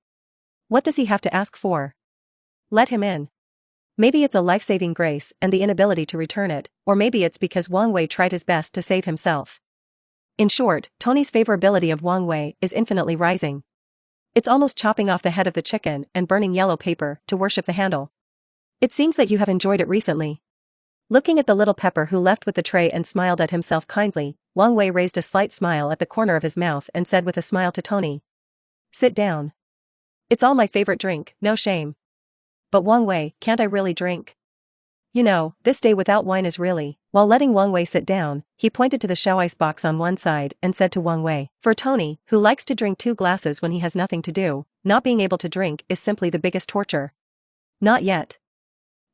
What does he have to ask for? Let him in. Maybe it's a life-saving grace and the inability to return it, or maybe it's because Wang Wei tried his best to save himself. In short, Tony's favorability of Wang Wei is infinitely rising. It's almost chopping off the head of the chicken and burning yellow paper to worship the handle. It seems that you have enjoyed it recently. Looking at the little Pepper who left with the tray and smiled at himself kindly, Wang Wei raised a slight smile at the corner of his mouth and said with a smile to Tony. Sit down. It's all my favorite drink, no shame. But Wang Wei, can't I really drink? You know, this day without wine is really. While letting Wang Wei sit down, he pointed to the show ice box on one side and said to Wang Wei, for Tony, who likes to drink 2 glasses when he has nothing to do, not being able to drink is simply the biggest torture. Not yet.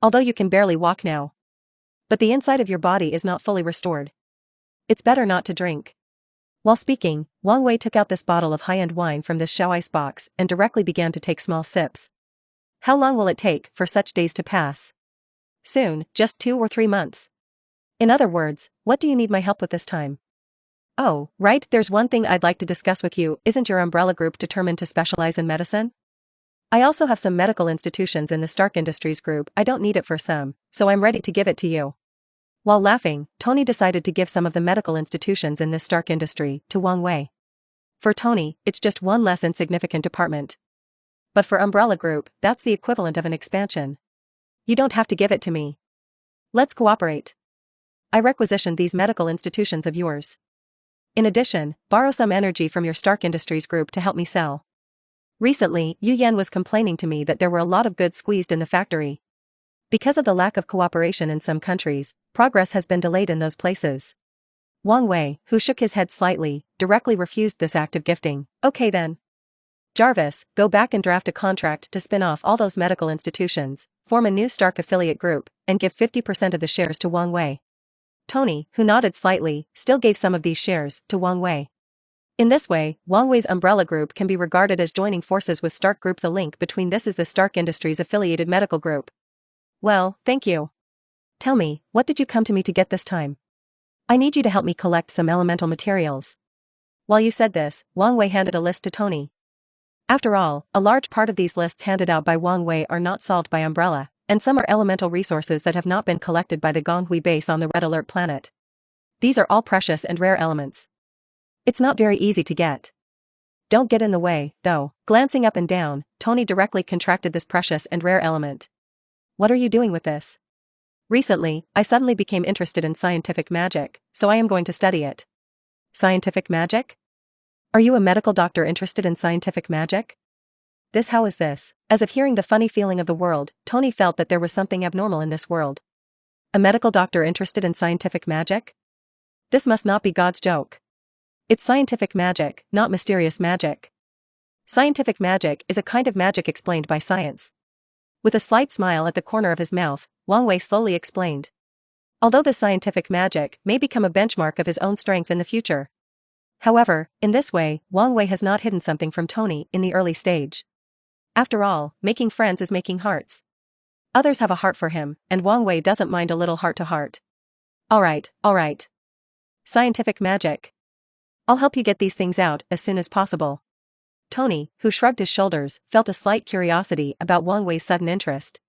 Although you can barely walk now. But the inside of your body is not fully restored. It's better not to drink. While speaking, Wang Wei took out this bottle of high-end wine from this show ice box and directly began to take small sips. How long will it take for such days to pass? Soon, just 2 or 3 months. In other words, what do you need my help with this time? Oh, right, there's one thing I'd like to discuss with you. Isn't your umbrella group determined to specialize in medicine? I also have some medical institutions in the Stark Industries group. I don't need it for some, so I'm ready to give it to you. While laughing, Tony decided to give some of the medical institutions in this Stark industry to Wang Wei. For Tony, it's just one less insignificant department. But for Umbrella Group, that's the equivalent of an expansion. You don't have to give it to me. Let's cooperate. I requisition these medical institutions of yours. In addition, borrow some energy from your Stark Industries group to help me sell. Recently, Yu Yan was complaining to me that there were a lot of goods squeezed in the factory. Because of the lack of cooperation in some countries, progress has been delayed in those places. Wang Wei, who shook his head slightly, directly refused this act of gifting. Okay then. Jarvis, go back and draft a contract to spin off all those medical institutions, form a new Stark affiliate group, and give 50% of the shares to Wang Wei. Tony, who nodded slightly, still gave some of these shares to Wang Wei. In this way, Wang Wei's Umbrella Group can be regarded as joining forces with Stark Group. The link between this is the Stark Industries affiliated medical group. Well, thank you. Tell me, what did you come to me to get this time? I need you to help me collect some elemental materials. While you said this, Wang Wei handed a list to Tony. After all, a large part of these lists handed out by Wang Wei are not solved by Umbrella, and some are elemental resources that have not been collected by the Gonghui base on the Red Alert planet. These are all precious and rare elements. It's not very easy to get. Don't get in the way, though. Glancing up and down, Tony directly contracted this precious and rare element. What are you doing with this? Recently, I suddenly became interested in scientific magic, so I am going to study it. Scientific magic? Are you a medical doctor interested in scientific magic? How is this? As if hearing the funny feeling of the world, Tony felt that there was something abnormal in this world. A medical doctor interested in scientific magic? This must not be God's joke. It's scientific magic, not mysterious magic. Scientific magic is a kind of magic explained by science. With a slight smile at the corner of his mouth, Wang Wei slowly explained. Although the scientific magic may become a benchmark of his own strength in the future. However, in this way, Wang Wei has not hidden something from Tony in the early stage. After all, making friends is making hearts. Others have a heart for him, and Wang Wei doesn't mind a little heart-to-heart. Alright. Scientific magic. I'll help you get these things out as soon as possible. Tony, who shrugged his shoulders, felt a slight curiosity about Wang Wei's sudden interest.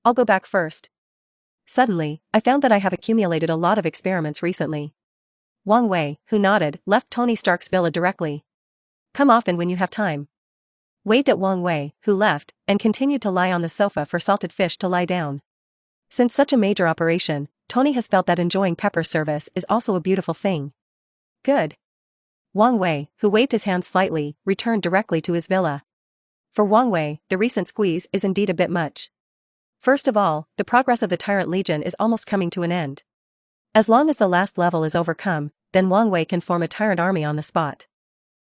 I'll go back first. Suddenly, I found that I have accumulated a lot of experiments recently. Wang Wei, who nodded, left Tony Stark's villa directly. Come often when you have time. Waved at Wang Wei, who left, and continued to lie on the sofa for salted fish to lie down. Since such a major operation, Tony has felt that enjoying pepper service is also a beautiful thing. Good. Wang Wei, who waved his hand slightly, returned directly to his villa. For Wang Wei, the recent squeeze is indeed a bit much. First of all, the progress of the Tyrant Legion is almost coming to an end. As long as the last level is overcome, then Wang Wei can form a tyrant army on the spot.